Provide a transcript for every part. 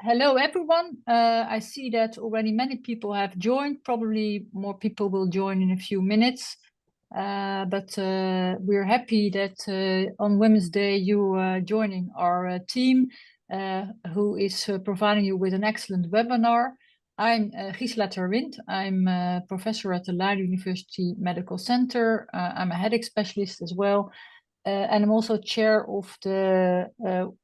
Hello, everyone. I see that already many people have joined. Probably more people will join in a few minutes. But we're happy that on Women's Day you joining our team, who is providing you with an excellent webinar. I'm Gisela Terwindt. I'm a professor at the Leiden University Medical Center. I'm a headache specialist as well. And I'm also chair of the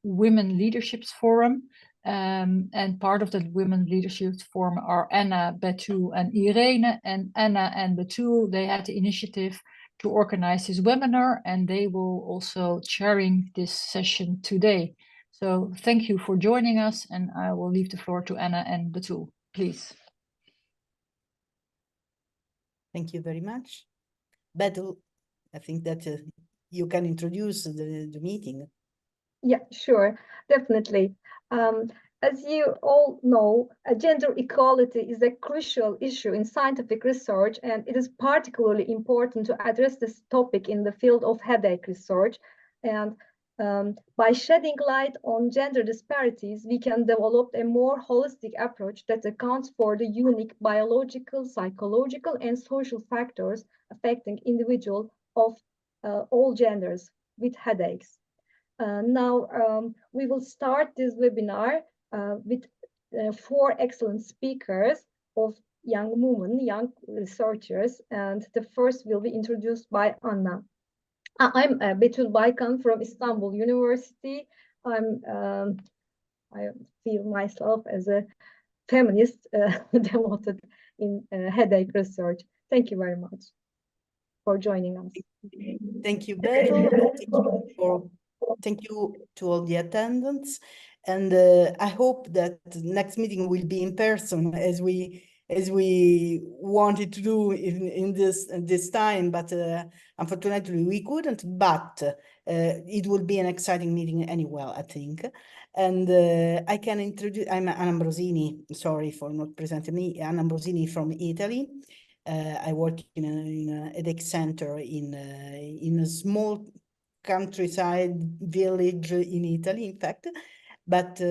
Women Leaderships Forum. And part of that Women Leadership Forum are Anna, Betül, and Irene. And Anna and Betül, they had the initiative to organize this webinar, and they will also chairing this session today. So thank you for joining us, and I will leave the floor to Anna and Betül, please. Thank you very much. Betül, I think that you can introduce the meeting. Yeah, sure, definitely. As you all know, gender equality is a crucial issue in scientific research, and it is particularly important to address this topic in the field of headache research. And by shedding light on gender disparities, we can develop a more holistic approach that accounts for the unique biological, psychological, and social factors affecting individuals of all genders with headaches. Now, we will start this webinar with 4 excellent speakers of young women, young researchers, and the first will be introduced by Anna. I'm Betül Baykan from Istanbul University. I feel myself as a feminist devoted in headache research. Thank you very much for joining us. Thank you, Betül. Thank you to all the attendants, and I hope that the next meeting will be in person as we wanted to do in this time, but unfortunately we couldn't. But it will be an exciting meeting anyway, I think. And I can introduce. I'm Ambrosini. Sorry for not presenting me. Ambrosini from Italy. I work in a headache center in a small countryside village in Italy, in fact. But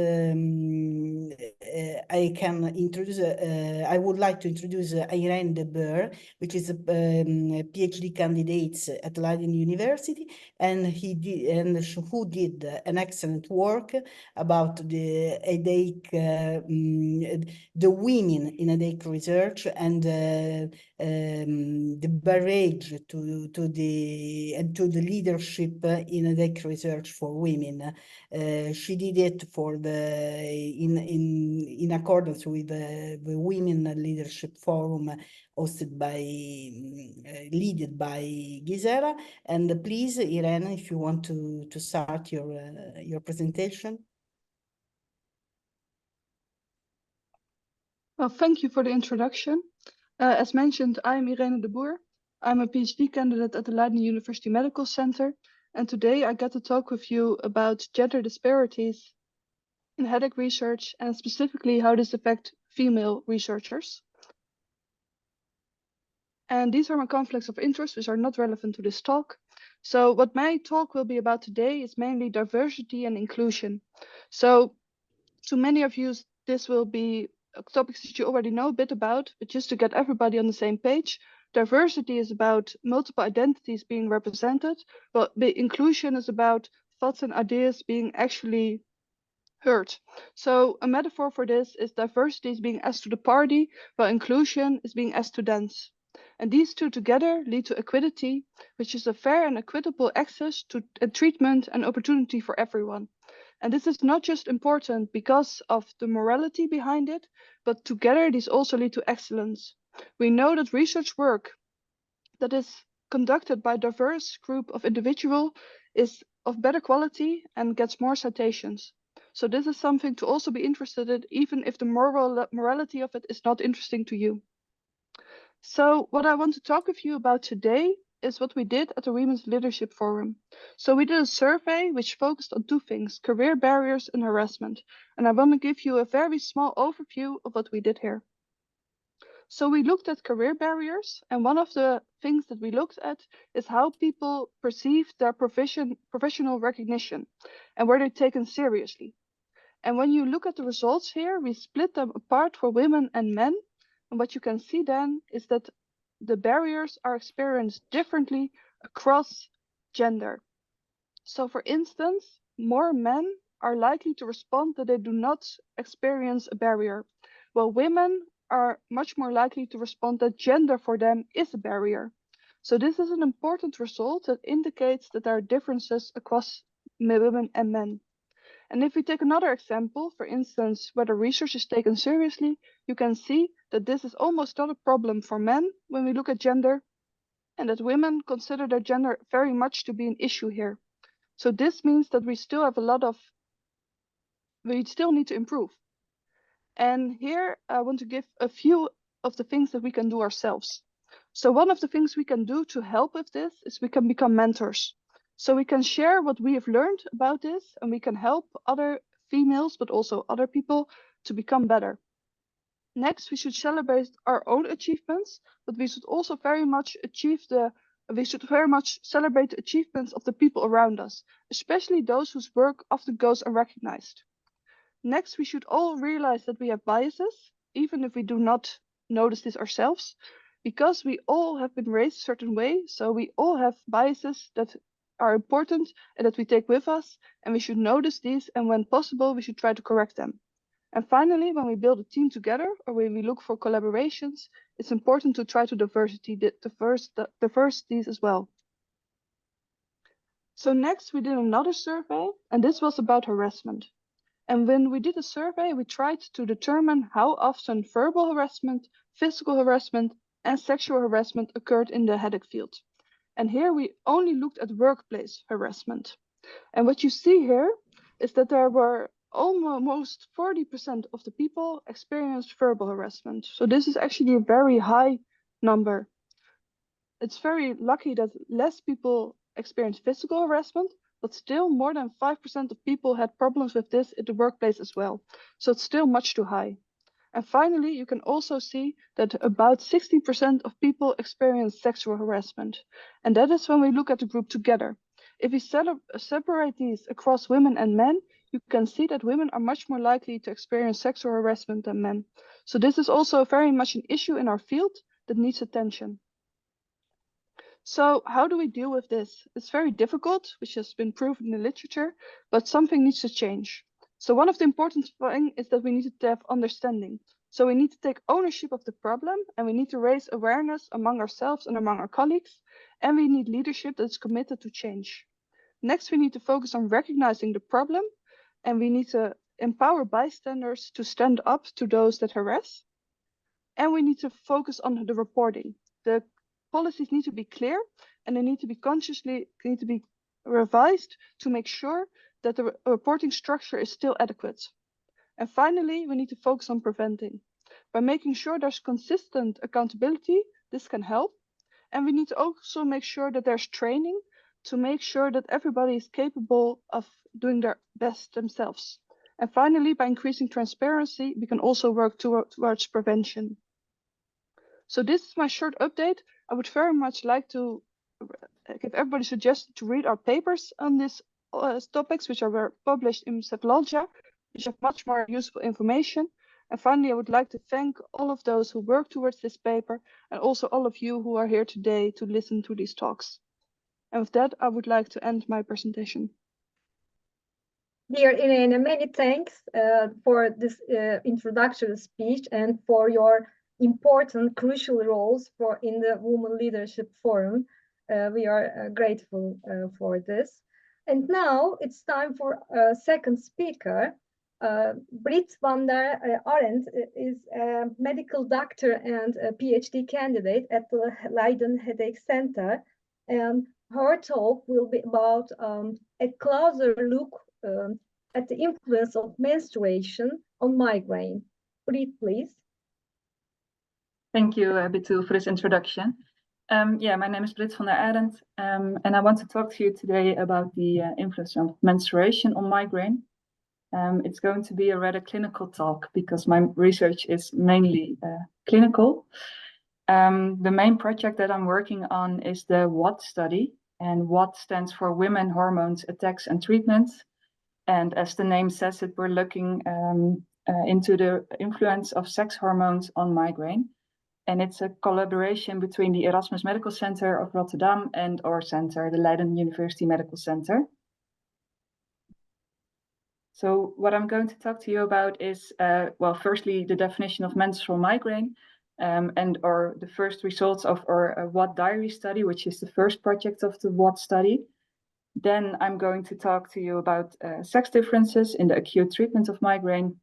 I can introduce. I would like to introduce Irene de Boer, which is a PhD candidate at Leiden University, and who did an excellent work about the headache, the women in headache research, and the barrage to the leadership in headache research for women. She did it for in accordance with the Women Leadership Forum hosted led by Gisela. And please, Irene, if you want to start your presentation. Well, thank you for the introduction. As mentioned, I'm Irene de Boer. I'm a PhD candidate at the Leiden University Medical Center. And today I get to talk with you about gender disparities in headache research, and specifically how this affects female researchers. And these are my conflicts of interest, which are not relevant to this talk. So what my talk will be about today is mainly diversity and inclusion. So to many of you, this will be topics that you already know a bit about, but just to get everybody on the same page, diversity is about multiple identities being represented, but the inclusion is about thoughts and ideas being actually heard. So a metaphor for this is diversity is being asked to the party, while inclusion is being asked to dance. And these two together lead to equity, which is a fair and equitable access to treatment and opportunity for everyone. And this is not just important because of the morality behind it, but together these also lead to excellence. We know that research work that is conducted by a diverse group of individuals is of better quality and gets more citations. So this is something to also be interested in, even if the morality of it is not interesting to you. So what I want to talk with you about today is what we did at the Women's Leadership Forum. So we did a survey which focused on 2 things, career barriers and harassment. And I want to give you a very small overview of what we did here. So we looked at career barriers, and one of the things that we looked at is how people perceive their professional recognition and were they taken seriously. And when you look at the results here, we split them apart for women and men. And what you can see then is that the barriers are experienced differently across gender. So for instance, more men are likely to respond that they do not experience a barrier, while women are much more likely to respond that gender for them is a barrier. So this is an important result that indicates that there are differences across women and men. And if we take another example, for instance, whether research is taken seriously, you can see that this is almost not a problem for men when we look at gender, and that women consider their gender very much to be an issue here. So this means that we still have we still need to improve. And here I want to give a few of the things that we can do ourselves. So one of the things we can do to help with this is we can become mentors. So we can share what we have learned about this, and we can help other females, but also other people to become better. Next, we should celebrate our own achievements, but we should also very much celebrate the achievements of the people around us, especially those whose work often goes unrecognized. Next, we should all realize that we have biases, even if we do not notice this ourselves, because we all have been raised a certain way, so we all have biases that are important and that we take with us, and we should notice these, and when possible, we should try to correct them. And finally, when we build a team together or when we look for collaborations, it's important to try to diverse these as well. So next, we did another survey, and this was about harassment. And when we did a survey, we tried to determine how often verbal harassment, physical harassment, and sexual harassment occurred in the headache field. And here we only looked at workplace harassment. And what you see here is that there were almost 40% of the people experienced verbal harassment. So this is actually a very high number. It's very lucky that less people experienced physical harassment, but still more than 5% of people had problems with this in the workplace as well. So it's still much too high. And finally, you can also see that about 60% of people experience sexual harassment. And that is when we look at the group together. If we separate these across women and men, you can see that women are much more likely to experience sexual harassment than men. So this is also very much an issue in our field that needs attention. So how do we deal with this? It's very difficult, which has been proven in the literature, but something needs to change. So one of the important things is that we need to have understanding. So we need to take ownership of the problem, and we need to raise awareness among ourselves and among our colleagues, and we need leadership that's committed to change. Next, we need to focus on recognizing the problem, and we need to empower bystanders to stand up to those that harass. And we need to focus on the reporting. The policies need to be clear, and they need to be revised to make sure that the reporting structure is still adequate. And finally, we need to focus on preventing. By making sure there's consistent accountability, this can help. And we need to also make sure that there's training to make sure that everybody is capable of doing their best themselves. And finally, by increasing transparency, we can also work towards prevention. So this is my short update. I would very much like to give everybody suggestion to read our papers on these topics, which were published in Cephalalgia, which have much more useful information. And finally, I would like to thank all of those who work towards this paper, and also all of you who are here today to listen to these talks. And with that, I would like to end my presentation. Dear Irene, many thanks for this introductory speech and for your important, crucial roles in the Women Leadership Forum. We are grateful for this. And now it's time for a second speaker. Britt van der Arend is a medical doctor and a PhD candidate at the Leiden Headache Center. And her talk will be about a closer look at the influence of menstruation on migraine. Britt, please. Thank you, Betül, for this introduction. My name is Britt van der Arend, and I want to talk to you today about the influence of menstruation on migraine. It's going to be a rather clinical talk because my research is mainly clinical. The main project that I'm working on is the WHAT study, and WHAT stands for Women, Hormones, Attacks and Treatments. And as the name says it, we're looking into the influence of sex hormones on migraine. And it's a collaboration between the Erasmus Medical Center of Rotterdam and our center, the Leiden University Medical Center. So what I'm going to talk to you about is, well, firstly, the definition of menstrual migraine and/or the first results of our WAT diary study, which is the first project of the WAT study. Then I'm going to talk to you about sex differences in the acute treatment of migraine.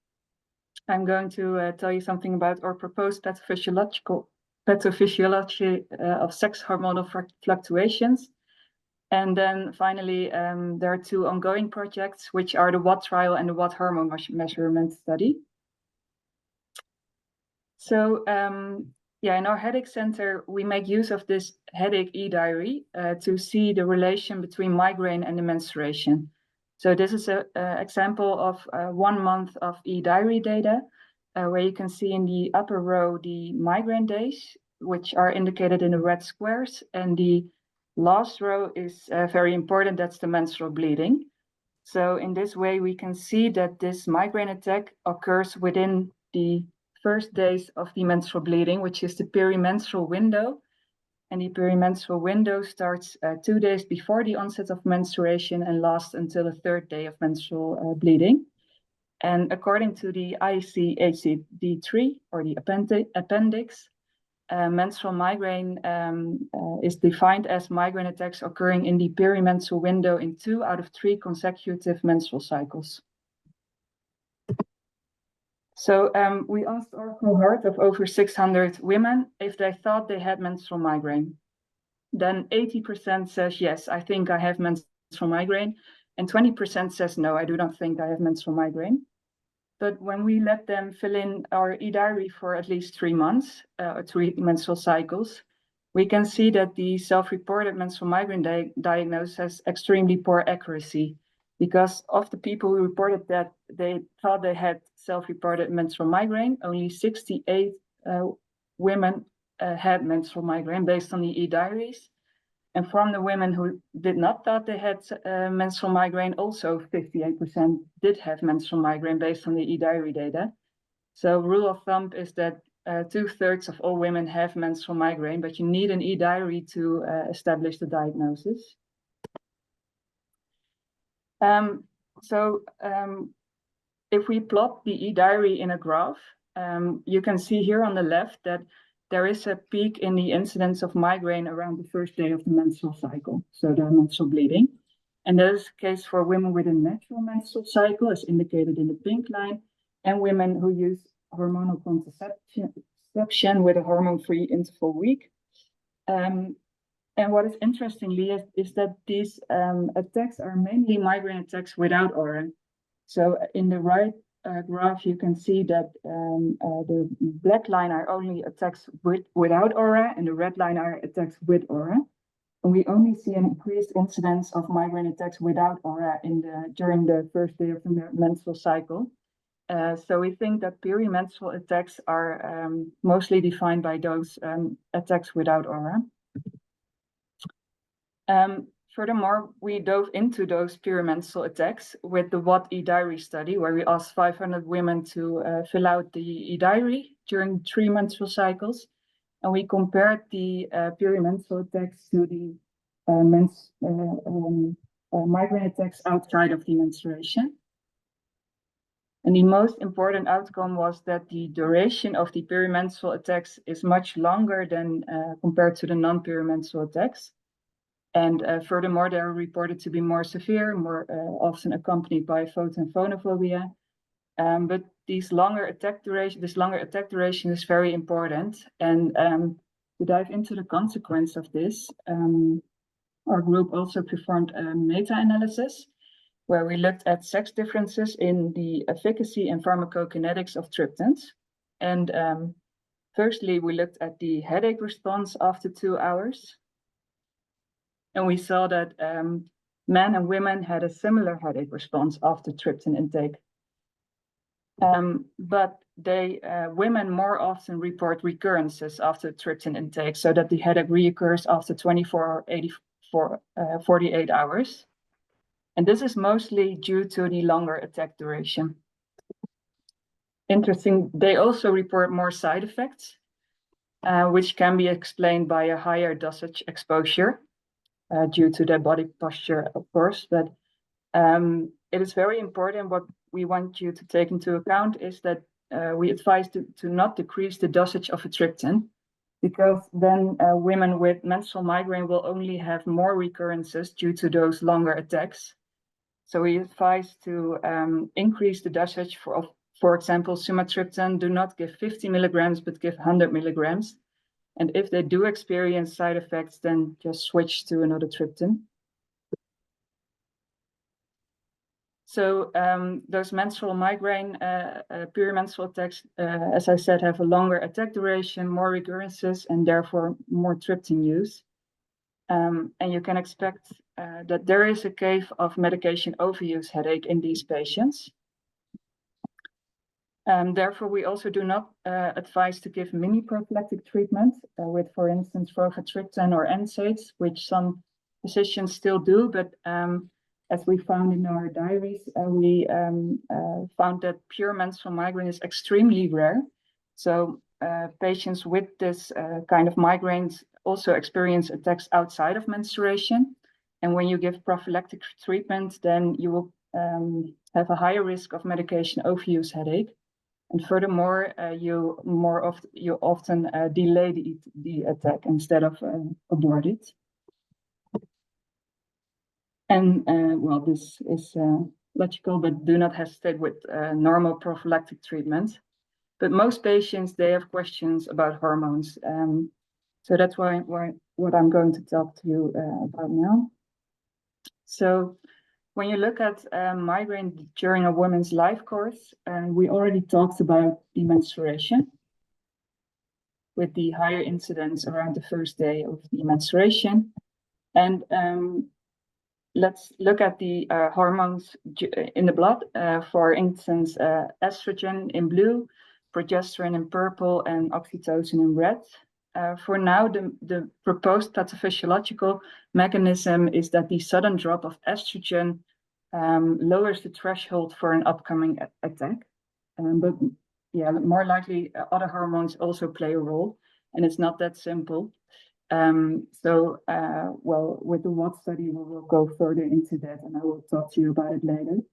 I'm going to tell you something about our proposed pathophysiology of sex hormonal fluctuations. And then finally, there are two ongoing projects, which are the WAT trial and the WAT hormone measurement study. So yeah, in our headache center, we make use of this headache e-diary to see the relation between migraine and the menstruation. So this is an example of 1 month of e-diary data, where you can see in the upper row the migraine days, which are indicated in the red squares, and the last row is very important, that's the menstrual bleeding. So in this way, we can see that this migraine attack occurs within the first days of the menstrual bleeding, which is the perimenstrual window. And the perimenstrual window starts 2 days before the onset of menstruation and lasts until the 3rd day of menstrual bleeding. And according to the ICHD-3, or the appendix, menstrual migraine is defined as migraine attacks occurring in the perimenstrual window in 2 out of 3 consecutive menstrual cycles. So we asked our cohort of over 600 women if they thought they had menstrual migraine. Then 80% says, yes, I think I have menstrual migraine. And 20% says, no, I do not think I have menstrual migraine. But when we let them fill in our e-diary for at least 3 months, 3 menstrual cycles, we can see that the self-reported menstrual migraine diagnosis has extremely poor accuracy. Because of the people who reported that they thought they had self-reported menstrual migraine, only 68 women had menstrual migraine based on the e-diaries. And from the women who did not thought they had menstrual migraine, also 58% did have menstrual migraine based on the e-diary data. So rule of thumb is that 2/3 of all women have menstrual migraine, but you need an e-diary to establish the diagnosis. If we plot the e-diary in a graph, you can see here on the left that there is a peak in the incidence of migraine around the 1st day of the menstrual cycle, so the menstrual bleeding. And that is the case for women with a natural menstrual cycle, as indicated in the pink line, and women who use hormonal contraception with a hormone-free interval week. And what is interestingly is that these attacks are mainly migraine attacks without aura. So in the right graph, you can see that the black line are only attacks without aura, and the red line are attacks with aura. And we only see an increased incidence of migraine attacks without aura during the 1st day of the menstrual cycle. So we think that perimenstrual attacks are mostly defined by those attacks without aura. Furthermore, we dove into those perimenstrual attacks with the WAT e-diary study, where we asked 500 women to fill out the e-diary during 3 menstrual cycles. And we compared the perimenstrual attacks to the migraine attacks outside of the menstruation. And the most important outcome was that the duration of the perimenstrual attacks is much longer than compared to the non-perimenstrual attacks. And furthermore, they are reported to be more severe, more often accompanied by photophobia. But this longer attack duration is very important. And to dive into the consequence of this, our group also performed a meta-analysis where we looked at sex differences in the efficacy and pharmacokinetics of triptans. And firstly, we looked at the headache response after 2 hours. And we saw that men and women had a similar headache response after triptan intake. But women more often report recurrences after triptan intake, so that the headache reoccurs after 24 or 48 hours. And this is mostly due to the longer attack duration. Interesting, they also report more side effects, which can be explained by a higher dosage exposure due to their body posture, of course. But it is very important. What we want you to take into account is that we advise to not decrease the dosage of a triptan, because then women with menstrual migraine will only have more recurrences due to those longer attacks. So we advise to increase the dosage for example, sumatriptan. Do not give 50 milligrams, but give 100 milligrams. And if they do experience side effects, then just switch to another triptan. So those menstrual migraine, perimenstrual attacks, as I said, have a longer attack duration, more recurrences, and therefore more triptan use. And you can expect that there is a case of medication overuse headache in these patients. Therefore, we also do not advise to give mini prophylactic treatment with, for instance, rovatriptan or NSAIDs, which some physicians still do. But as we found in our diaries, we found that pure menstrual migraine is extremely rare. So patients with this kind of migraines also experience attacks outside of menstruation. And when you give prophylactic treatment, then you will have a higher risk of medication overuse headache. And furthermore, you often delay the attack instead of abort it. And well, this is logical, but do not hesitate with normal prophylactic treatment. But most patients, they have questions about hormones. So that's what I'm going to talk to you about now. So when you look at migraine during a woman's life course, we already talked about the menstruation with the higher incidence around the first day of the menstruation. And let's look at the hormones in the blood. For instance, estrogen in blue, progesterone in purple, and oxytocin in red. For now, the proposed pathophysiological mechanism is that the sudden drop of estrogen lowers the threshold for an upcoming attack. But yeah, more likely other hormones also play a role, and it's not that simple. Well, with the WAT study, we will go further into that, and I will talk to you about it later.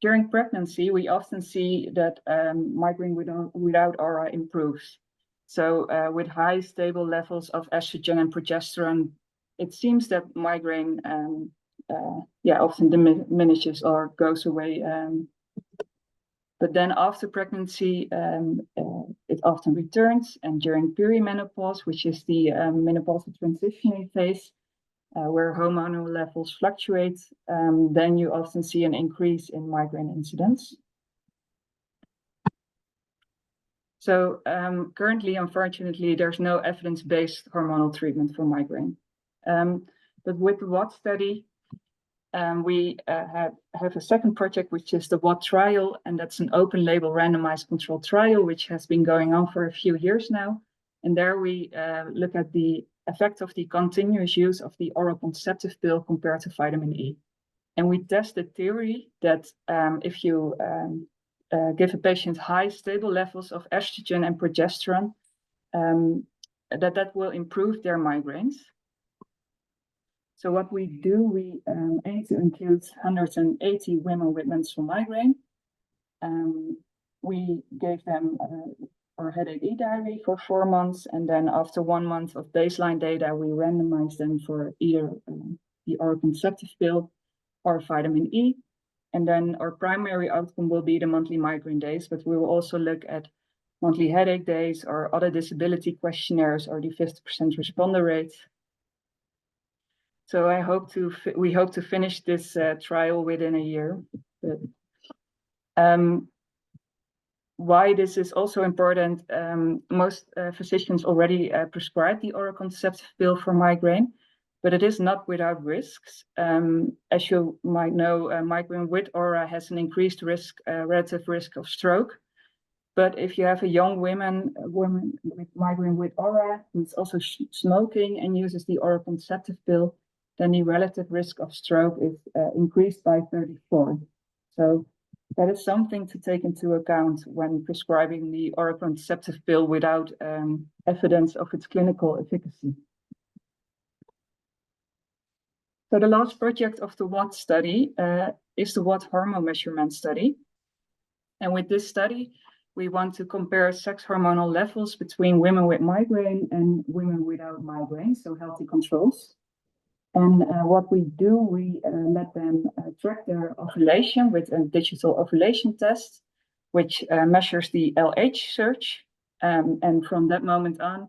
During pregnancy, we often see that migraine without aura improves. So with high stable levels of estrogen and progesterone, it seems that migraine often diminishes or goes away. But then after pregnancy, it often returns. And during perimenopause, which is the menopausal transitioning phase, where hormonal levels fluctuate, then you often see an increase in migraine incidence. So currently, unfortunately, there's no evidence-based hormonal treatment for migraine. But with the WAT study, we have a second project, which is the WAT trial, and that's an open label randomized controlled trial, which has been going on for a few years now. And there we look at the effect of the continuous use of the oral contraceptive pill compared to vitamin E. And we test the theory that if you give a patient high stable levels of estrogen and progesterone, that will improve their migraines. So what we do, we aim to include 180 women with menstrual migraine. We gave them our headache e-diary for 4 months, and then after 1 month of baseline data, we randomized them for either the oral contraceptive pill or vitamin E. And then our primary outcome will be the monthly migraine days, but we will also look at monthly headache days or other disability questionnaires or the 50% responder rate. So we hope to finish this trial within a year. But, why this is also important, most physicians already prescribe the oral contraceptive pill for migraine, but it is not without risks. As you might know, migraine with aura has an increased risk, relative risk of stroke. But if you have a young woman with migraine with aura, who's also smoking and uses the oral contraceptive pill, then the relative risk of stroke is increased by 34. So that is something to take into account when prescribing the oral contraceptive pill without evidence of its clinical efficacy. So the last project of the WAT study is the WAT hormone measurement study. And with this study, we want to compare sex hormonal levels between women with migraine and women without migraine, so healthy controls. And what we do, we let them track their ovulation with a digital ovulation test, which measures the LH surge. And from that moment on,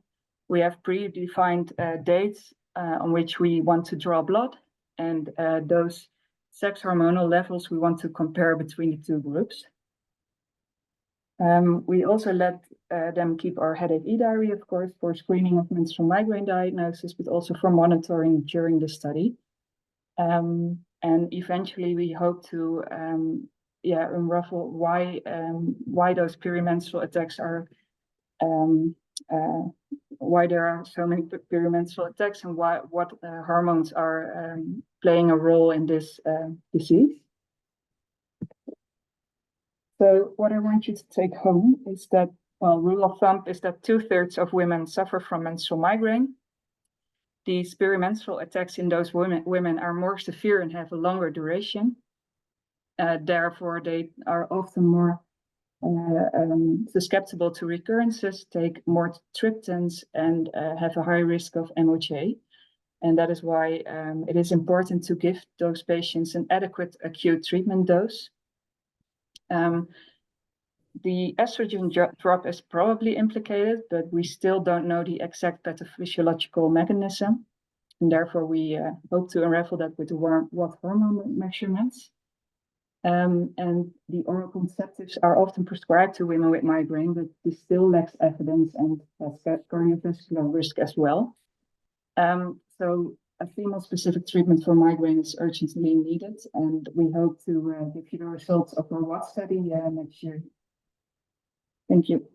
we have predefined dates on which we want to draw blood. And those sex hormonal levels we want to compare between the two groups. We also let them keep our headache e-diary, of course, for screening of menstrual migraine diagnosis, but also for monitoring during the study. And eventually we hope to unravel why those perimenstrual attacks are, why there are so many perimenstrual attacks and what hormones are playing a role in this disease. So what I want you to take home is that, well, rule of thumb is that 2/3 of women suffer from menstrual migraine. These perimenstrual attacks in those women are more severe and have a longer duration. Therefore, they are often more susceptible to recurrences, take more triptans, and have a high risk of MOJ. And that is why it is important to give those patients an adequate acute treatment dose. The estrogen drop is probably implicated, but we still don't know the exact pathophysiological mechanism. And therefore, we hope to unravel that with the WAT hormone measurements. And the oral contraceptives are often prescribed to women with migraine, but this still lacks evidence and has cardiovascular risk as well. So a female-specific treatment for migraine is urgently needed, and we hope to give you the results of our WAT study next year. Thank you.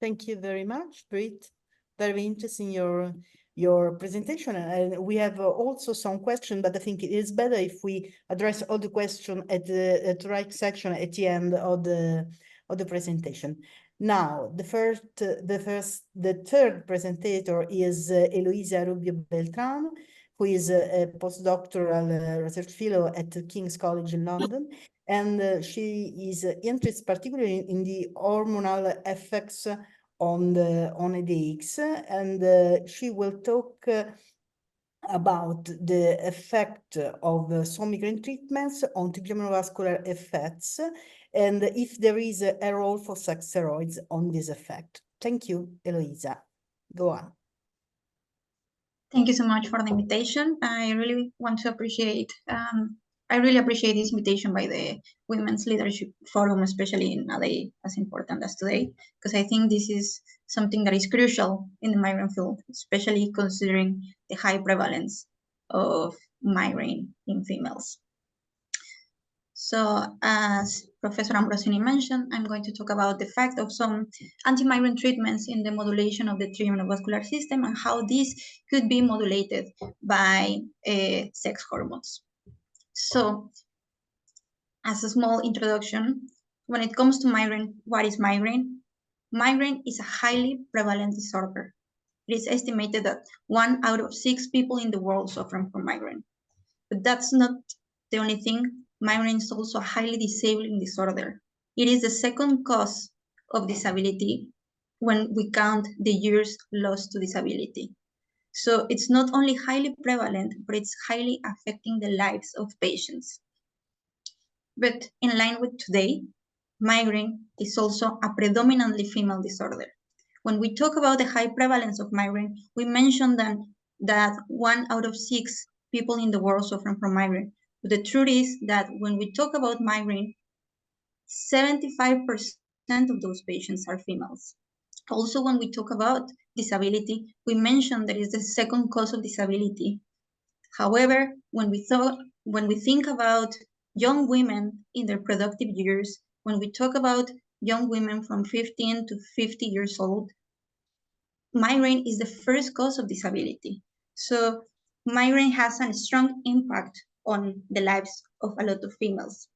Thank you very much, Britt. Very interesting your presentation, and we have also some questions, but I think it is better if we address all the questions at the right section at the end of the presentation. Now, the third presenter is Eloísa Rubio-Beltrán, who is a postdoctoral research fellow at King's College in London, and she is interested particularly in the hormonal effects on headaches, and she will talk about the effect of some migraine treatments on Trigeminovascular effects, and if there is a role for sex steroids on this effect. Thank you, Eloísa. Go on. Thank you so much for the invitation. I really want to appreciate, I really appreciate this invitation by the Women's Leadership Forum, especially in a day as important as today, because I think this is something that is crucial in the migraine field, especially considering the high prevalence of migraine in females. So as Professor Ambrosini mentioned, I'm going to talk about the fact of some anti-migraine treatments in the modulation of the Trigeminovascular system and how this could be modulated by sex hormones. So as a small introduction, when it comes to migraine, what is migraine? Migraine is a highly prevalent disorder. It is estimated that 1 out of 6 people in the world suffering from migraine. But that's not the only thing. Migraine is also a highly disabling disorder. It is the second cause of disability when we count the years lost to disability. So it's not only highly prevalent, but it's highly affecting the lives of patients. But in line with today, migraine is also a predominantly female disorder. When we talk about the high prevalence of migraine, we mentioned that 1 out of 6 people in the world suffering from migraine. But the truth is that when we talk about migraine, 75% of those patients are females. Also, when we talk about disability, we mentioned that it's the second cause of disability. However, when we think about young women in their productive years, when we talk about young women from 15 to 50 years old, migraine is the first cause of disability. So migraine has a strong impact on the lives of a lot of females.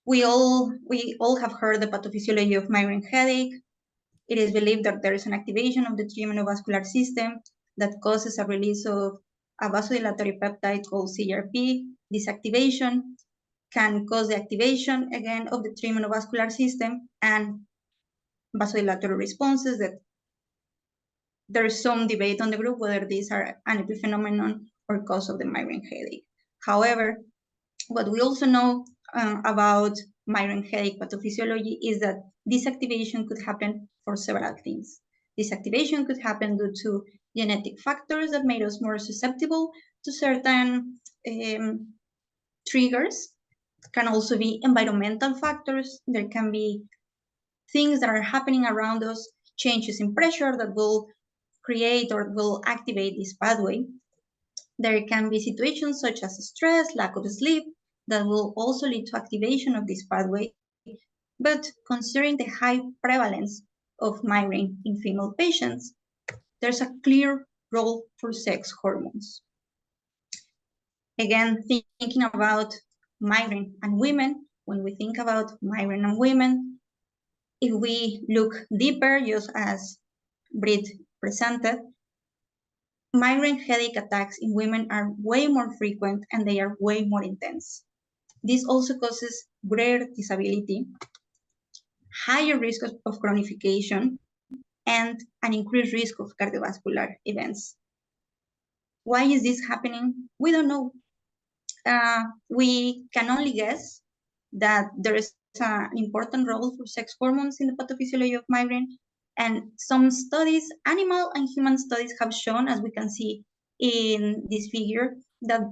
We all have heard the pathophysiology of migraine headache. It is believed that there is an activation of the Trigeminovascular system that causes a release of a vasodilatory peptide called CRP. This activation can cause the activation again of the Trigeminovascular system and vasodilatory responses that there is some debate on the group whether these are an epiphenomenon or cause of the migraine headache. However, what we also know about migraine headache pathophysiology is that this activation could happen for several things. This activation could happen due to genetic factors that made us more susceptible to certain triggers. It can also be environmental factors. There can be things that are happening around us, changes in pressure that will create or will activate this pathway. There can be situations such as stress, lack of sleep, that will also lead to activation of this pathway. But considering the high prevalence of migraine in female patients, there's a clear role for sex hormones. Again, thinking about migraine and women, when we think about migraine and women, if we look deeper, just as Britt presented, migraine headache attacks in women are way more frequent and they are way more intense. This also causes greater disability, higher risk of chronification, and an increased risk of cardiovascular events. Why is this happening? We don't know. We can only guess that there is an important role for sex hormones in the pathophysiology of migraine. And some studies, animal and human studies, have shown, as we can see in this figure, that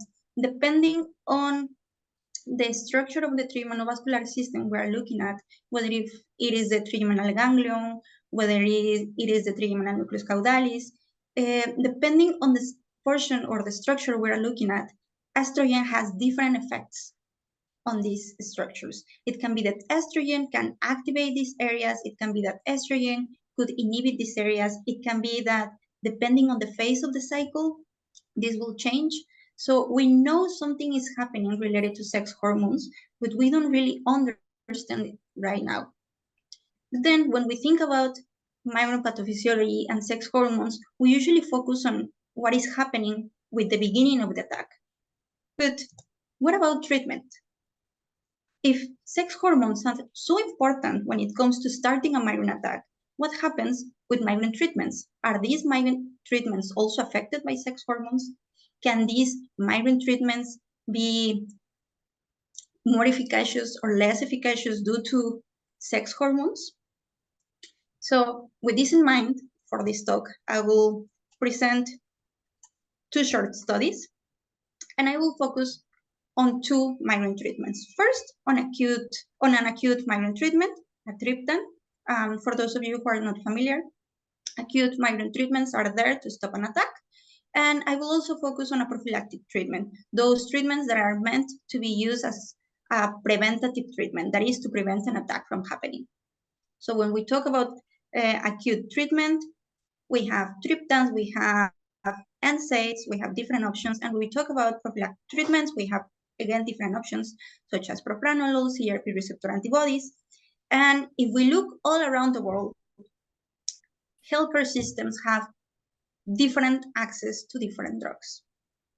depending on the structure of the trigeminovascular system we are looking at, whether if it is the trigeminal ganglion, whether it is the trigeminal nucleus caudalis, depending on the portion or the structure we are looking at, estrogen has different effects on these structures. It can be that estrogen can activate these areas. It can be that estrogen could inhibit these areas. It can be that depending on the phase of the cycle, this will change. So we know something is happening related to sex hormones, but we don't really understand it right now. Then when we think about migraine pathophysiology and sex hormones, we usually focus on what is happening with the beginning of the attack. But what about treatment? If sex hormones are so important when it comes to starting a migraine attack, what happens with migraine treatments? Are these migraine treatments also affected by sex hormones? Can these migraine treatments be more efficacious or less efficacious due to sex hormones? So with this in mind, for this talk, I will present two short studies, and I will focus on two migraine treatments. First, on an acute migraine treatment, a triptan. For those of you who are not familiar, acute migraine treatments are there to stop an attack. And I will also focus on a prophylactic treatment, those treatments that are meant to be used as a preventative treatment, that is to prevent an attack from happening. So when we talk about acute treatment, we have triptans, we have NSAIDs, we have different options. And when we talk about prophylactic treatments, we have, again, different options, such as propranolol, CRP receptor antibodies. And if we look all around the world, healthcare systems have different access to different drugs.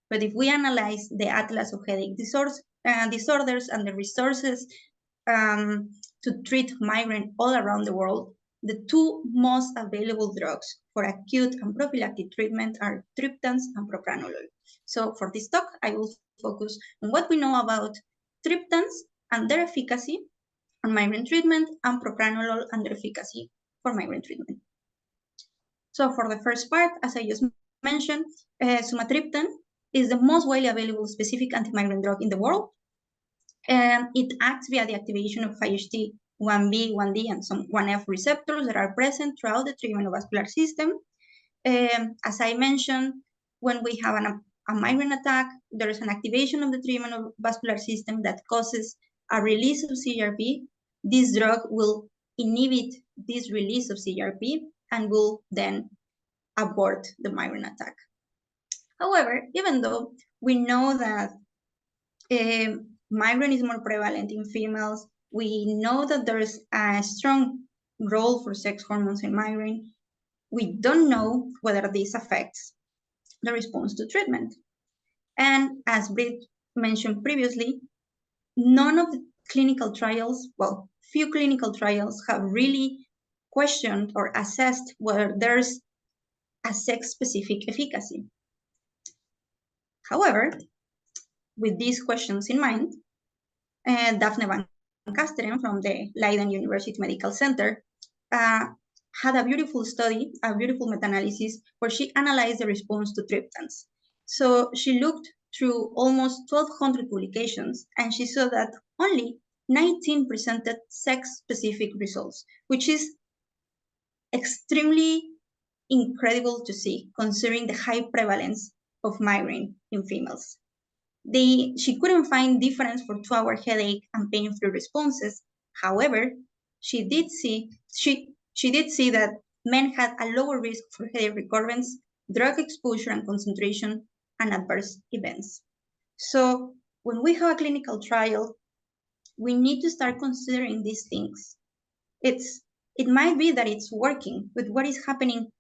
But if we analyze the Atlas of Headache Disorders and the resources to treat migraine all around the world, the two most available drugs for acute and prophylactic treatment are triptans and propranolol. So for this talk, I will focus on what we know about triptans and their efficacy on migraine treatment, and propranolol and their efficacy for migraine treatment. So for the first part, as I just mentioned, sumatriptan is the most widely available specific anti-migraine drug in the world. And it acts via the activation of 5HT1B, 1D, and some 1F receptors that are present throughout the trigeminovascular system. As I mentioned, when we have a migraine attack, there is an activation of the Trigeminovascular system that causes a release of CRP. This drug will inhibit this release of CRP and will then abort the migraine attack. However, even though we know that migraine is more prevalent in females, we know that there's a strong role for sex hormones in migraine, we don't know whether this affects the response to treatment. And as Britt mentioned previously, none of the clinical trials, well, few clinical trials have really questioned or assessed whether there's a sex-specific efficacy. However, with these questions in mind, Daphne van Kasteren from the Leiden University Medical Center had a beautiful study, a beautiful meta-analysis, where she analyzed the response to triptans. So she looked through almost 1,200 publications, and she saw that only 19 presented sex-specific results, which is extremely incredible to see, considering the high prevalence of migraine in females. She couldn't find difference for 2-hour headache and pain-free responses. However, she did see that men had a lower risk for headache recurrence, drug exposure and concentration, and adverse events. So when we have a clinical trial, we need to start considering these things. It might be that it's working, but what is happening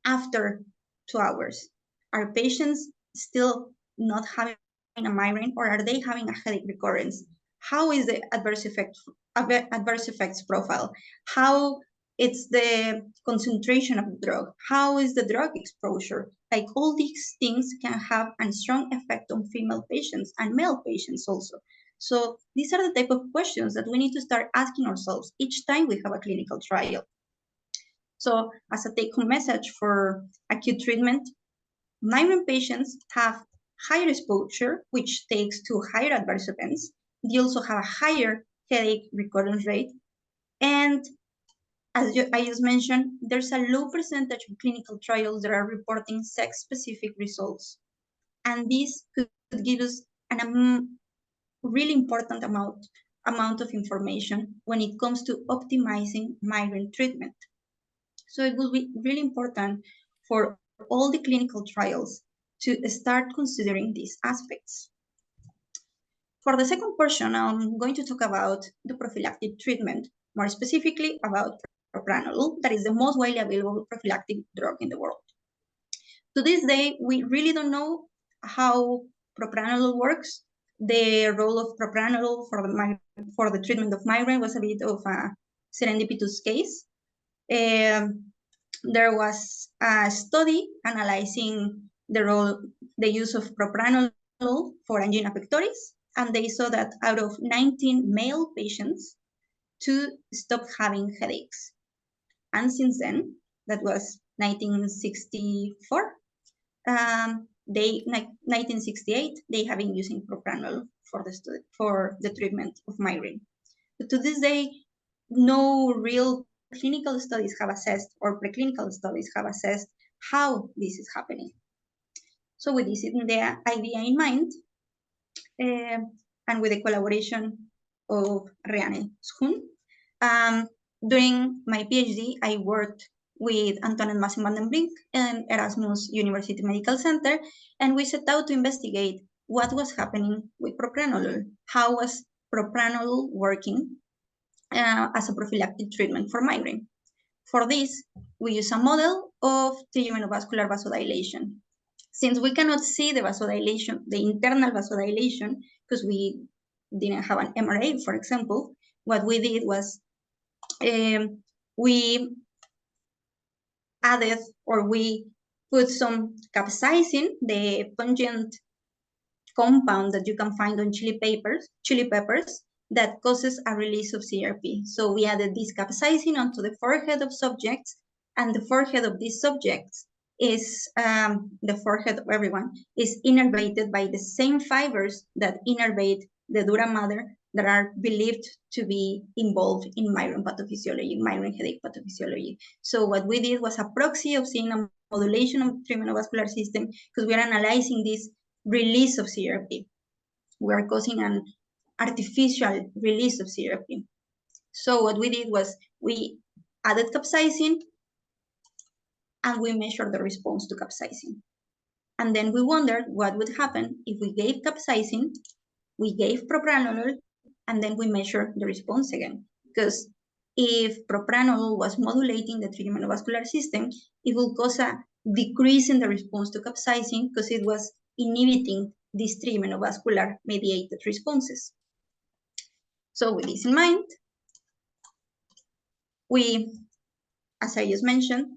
after 2 hours? Are patients still not having a migraine, or are they having a headache recurrence? How is the adverse effects profile? How it's the concentration of the drug? How is the drug exposure? Like, all these things can have a strong effect on female patients and male patients also. So these are the type of questions that we need to start asking ourselves each time we have a clinical trial. So as a take-home message for acute treatment, migraine patients have higher exposure, which takes to higher adverse events. They also have a higher headache recurrence rate. And as I just mentioned, there's a low percentage of clinical trials that are reporting sex-specific results. And this could give us a really important amount of information when it comes to optimizing migraine treatment. So it will be really important for all the clinical trials to start considering these aspects. For the second portion, I'm going to talk about the prophylactic treatment, more specifically about propranolol, that is the most widely available prophylactic drug in the world. To this day, we really don't know how propranolol works. The role of propranolol for the treatment of migraine was a bit of a serendipitous case. There was a study analyzing the use of propranolol for angina pectoris, and they saw that out of 19 male patients, 2 stopped having headaches. And since then, that was 1964, 1968, they have been using propranolol for the treatment of migraine. But to this day, no real clinical studies have assessed, or preclinical studies have assessed, how this is happening. So with this idea in mind, and with the collaboration of Rianne Schoen, during my PhD, I worked with Antoinette Massen van den Brink and Erasmus University Medical Center, and we set out to investigate what was happening with propranolol. How was propranolol working as a prophylactic treatment for migraine? For this, we use a model of Trigeminovascular vasodilation. Since we cannot see the vasodilation, the internal vasodilation, because we didn't have an MRA, for example, what we did was we added, or we put some capsaicin, the pungent compound that you can find on chili peppers that causes a release of CRP. So we added this capsaicin onto the forehead of subjects, and the forehead of these subjects is, the forehead of everyone is innervated by the same fibers that innervate the dura mater that are believed to be involved in migraine pathophysiology, migraine headache pathophysiology. So what we did was a proxy of seeing a modulation of the Trigeminovascular system, because we are analyzing this release of CRP. We are causing an artificial release of CRP. So what we did was we added capsaicin and we measured the response to capsaicin. And then we wondered what would happen if we gave capsaicin, we gave propranolol, and then we measured the response again. Because if propranolol was modulating the trigeminovascular system, it will cause a decrease in the response to capsaicin because it was inhibiting these trigeminovascular mediated responses. So with this in mind, we, as I just mentioned,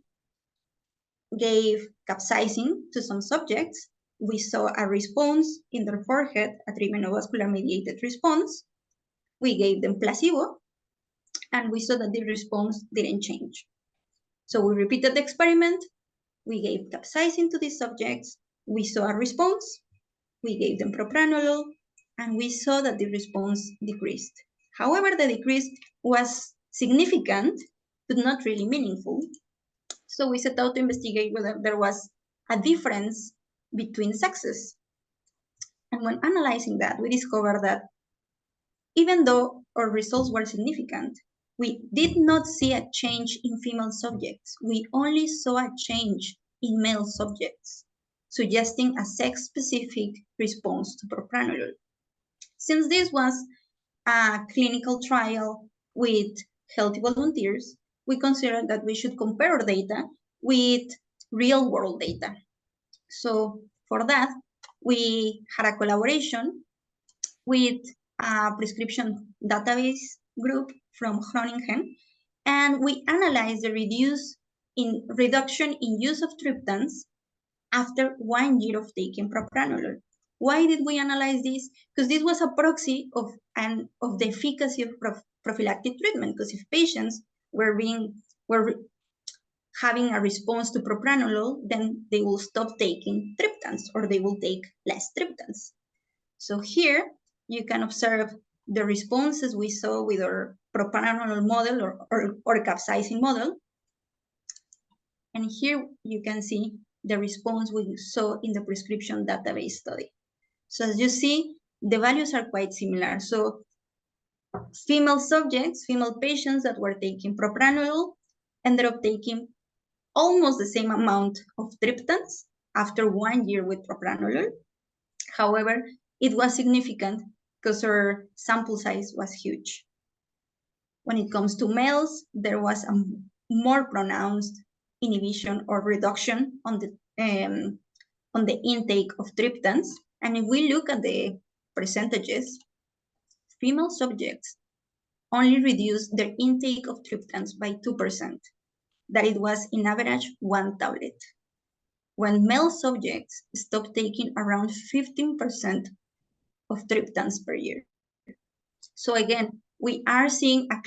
gave capsaicin to some subjects. We saw a response in their forehead, a trigeminovascular mediated response. We gave them placebo, and we saw that the response didn't change. So we repeated the experiment. We gave capsaicin to these subjects. We saw a response. We gave them propranolol, and we saw that the response decreased. However, the decrease was significant, but not really meaningful. So we set out to investigate whether there was a difference between sexes. And when analyzing that, we discovered that even though our results were significant, we did not see a change in female subjects. We only saw a change in male subjects, suggesting a sex-specific response to propranolol. Since this was a clinical trial with healthy volunteers, we considered that we should compare our data with real-world data. So for that, we had a collaboration with a prescription database group from Groningen, and we analyzed the reduction in use of triptans after 1 year of taking propranolol. Why did we analyze this? Because this was a proxy of the efficacy of prophylactic treatment, because if patients were having a response to propranolol, then they will stop taking triptans, or they will take less triptans. So here you can observe the responses we saw with our propranolol model or capsaicin model. And here you can see the response we saw in the prescription database study. So as you see, the values are quite similar. So female subjects, female patients that were taking propranolol ended up taking almost the same amount of triptans after 1 year with propranolol. However, it was significant because our sample size was huge. When it comes to males, there was a more pronounced inhibition or reduction on the intake of triptans. And if we look at the percentages, female subjects only reduced their intake of triptans by 2%, that it was in average 1 tablet, when male subjects stopped taking around 15% of triptans per year. So again, we are seeing a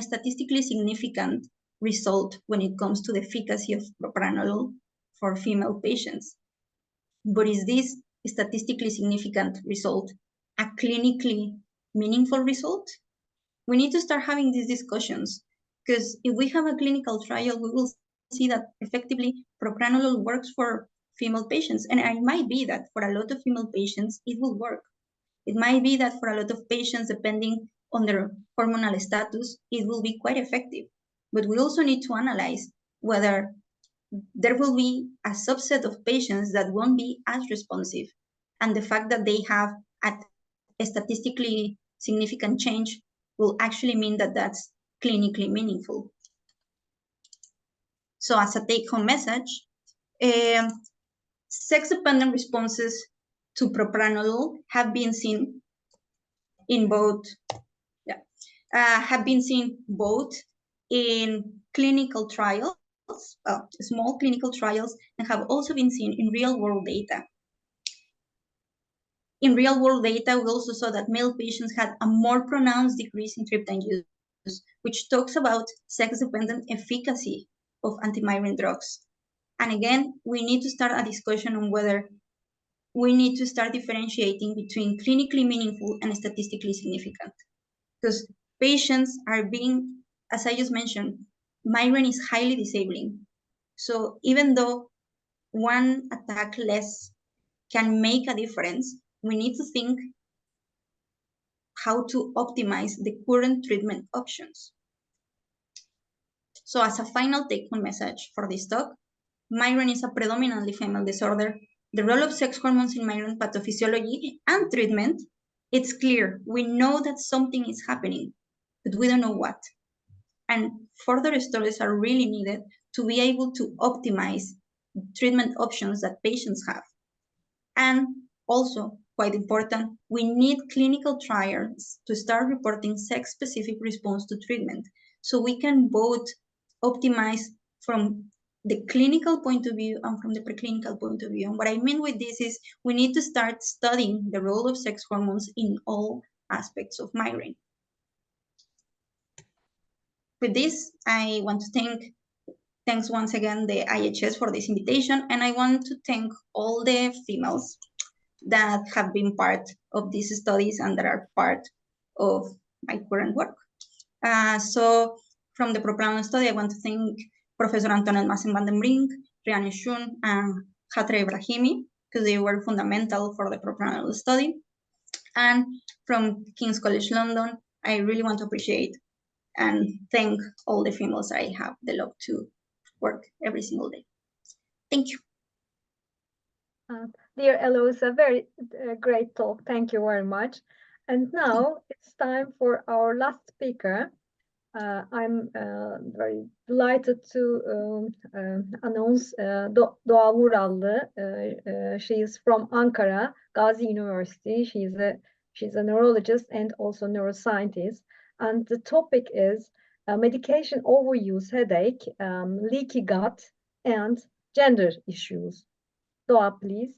statistically significant result when it comes to the efficacy of propranolol for female patients. But is this statistically significant result a clinically meaningful result? We need to start having these discussions, because if we have a clinical trial, we will see that effectively propranolol works for female patients. And it might be that for a lot of female patients, it will work. It might be that for a lot of patients, depending on their hormonal status, it will be quite effective. But we also need to analyze whether there will be a subset of patients that won't be as responsive. And the fact that they have a statistically significant change will actually mean that that's clinically meaningful. So as a take-home message, sex-dependent responses to propranolol have been seen in both in clinical trials, small clinical trials, and have also been seen in real-world data. In real-world data, we also saw that male patients had a more pronounced decrease in triptan use, which talks about sex-dependent efficacy of anti-migraine drugs. And again, we need to start a discussion on whether we need to start differentiating between clinically meaningful and statistically significant. Because patients are being, as I just mentioned, migraine is highly disabling. So even though one attack less can make a difference, we need to think how to optimize the current treatment options. So as a final take-home message for this talk, migraine is a predominantly female disorder. The role of sex hormones in migraine pathophysiology and treatment, it's clear. We know that something is happening, but we don't know what. And further studies are really needed to be able to optimize treatment options that patients have. And also, quite important, we need clinical trials to start reporting sex-specific response to treatment, so we can both optimize from the clinical point of view and from the preclinical point of view. And what I mean with this is we need to start studying the role of sex hormones in all aspects of migraine. With this, I want to thanks once again the IHS for this invitation, and I want to thank all the females that have been part of these studies and that are part of my current work. So from the propranolol study, I want to thank Professor Antoinette Massen van den Brink, Rianne Schoen, and Hatre Ibrahimi, because they were fundamental for the propranolol study. And from King's College London, I really want to appreciate and thank all the females I have the luck to work every single day. Thank you. Dear Eloísa, very great talk. Thank you very much. And now it's time for our last speaker. I'm very delighted to announce Doğa Vuralli. She is from Ankara, Gazi University. She's a neurologist and also neuroscientist. And the topic is medication overuse, headache, leaky gut, and gender issues. Doğa, please.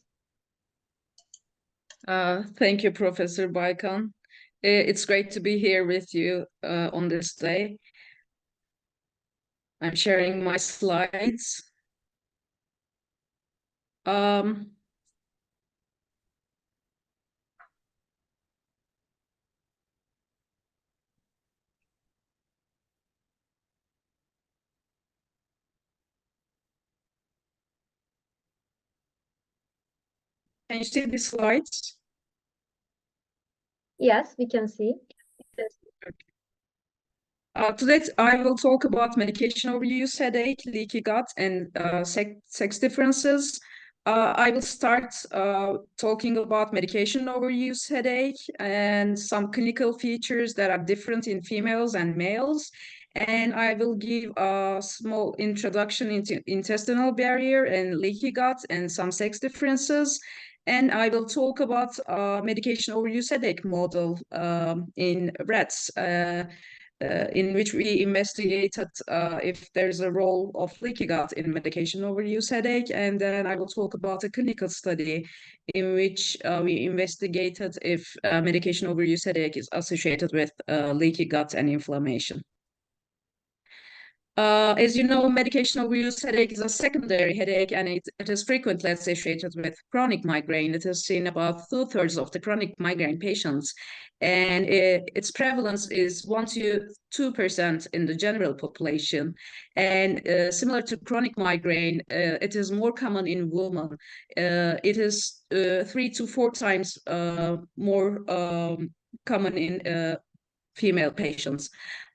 Thank you, Professor Baykan. It's great to be here with you on this day. I'm sharing my slides. Can you see the slides? Yes, we can see. Today, I will talk about medication overuse, headache, leaky gut, and sex differences. I will start talking about medication overuse, headache, and some clinical features that are different in females and males. And I will give a small introduction into intestinal barrier and leaky gut and some sex differences. And I will talk about medication overuse headache model in rats, in which we investigated if there's a role of leaky gut in medication overuse headache. And then I will talk about a clinical study in which we investigated if medication overuse headache is associated with leaky gut and inflammation. As you know, medication overuse headache is a secondary headache, and it is frequently associated with chronic migraine. It is seen about 2/3 of the chronic migraine patients, and its prevalence is 1 to 2% in the general population. And similar to chronic migraine, it is more common in women. It is 3 to 4 times more common in female patients.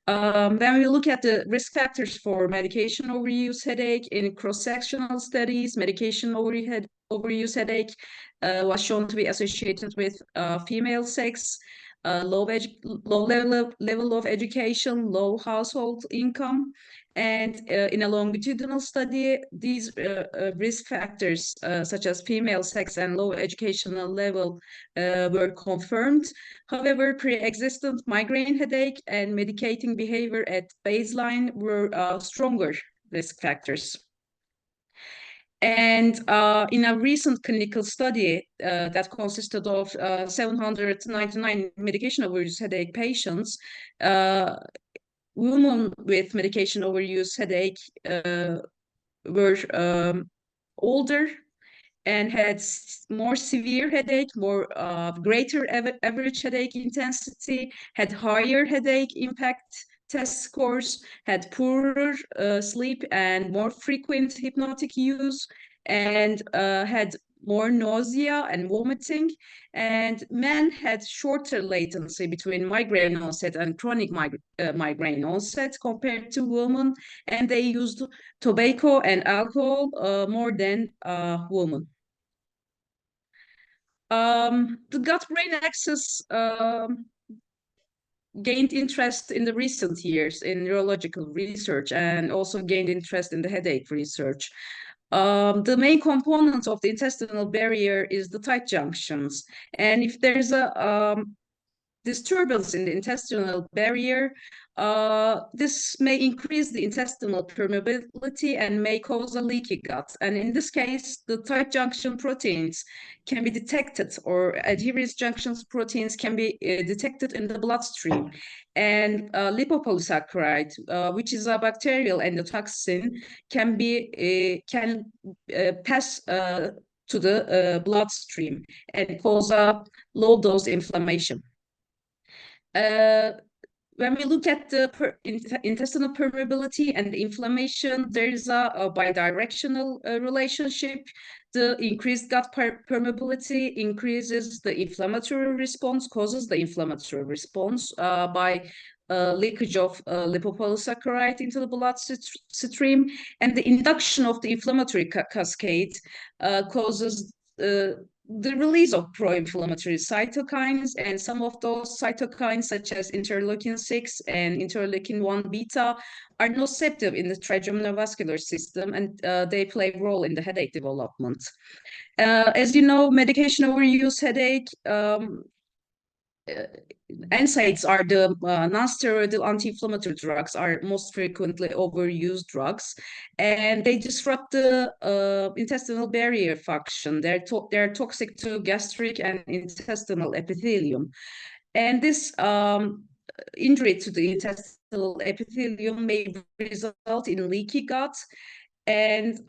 When we look at the risk factors for medication overuse headache in cross-sectional studies, medication overuse headache was shown to be associated with female sex, low level of education, low household income. And in a longitudinal study, these risk factors, such as female sex and low educational level, were confirmed. However, pre-existent migraine headache and medicating behavior at baseline were stronger risk factors. And in a recent clinical study that consisted of 799 medication overuse headache patients, women with medication overuse headache were older and had more severe headache, more greater average headache intensity, had higher headache impact test scores, had poorer sleep and more frequent hypnotic use, and had more nausea and vomiting, and men had shorter latency between migraine onset and chronic migraine onset compared to women, and they used tobacco and alcohol more than women. The gut-brain axis gained interest in the recent years in neurological research and also gained interest in the headache research. The main component of the intestinal barrier is the tight junctions. And if there's a disturbance in the intestinal barrier, this may increase the intestinal permeability and may cause a leaky gut. And in this case, the tight junction proteins can be detected, or adherence junctions proteins can be detected in the bloodstream. And lipopolysaccharide, which is a bacterial endotoxin, can pass to the bloodstream and cause a low dose inflammation. When we look at the intestinal permeability and the inflammation, there is a bidirectional relationship. The increased gut permeability increases the inflammatory response, causes the inflammatory response by leakage of lipopolysaccharide into the bloodstream, and the induction of the inflammatory cascade causes the release of pro-inflammatory cytokines, and some of those cytokines, such as interleukin-6 and interleukin-1 beta, are nociceptive in the trigeminal system, and they play a role in the headache development. As you know, medication overuse headache, NSAIDs are the non-steroidal anti-inflammatory drugs, are most frequently overused drugs, and they disrupt the intestinal barrier function. They're toxic to gastric and intestinal epithelium, and this injury to the intestinal epithelium may result in leaky gut. And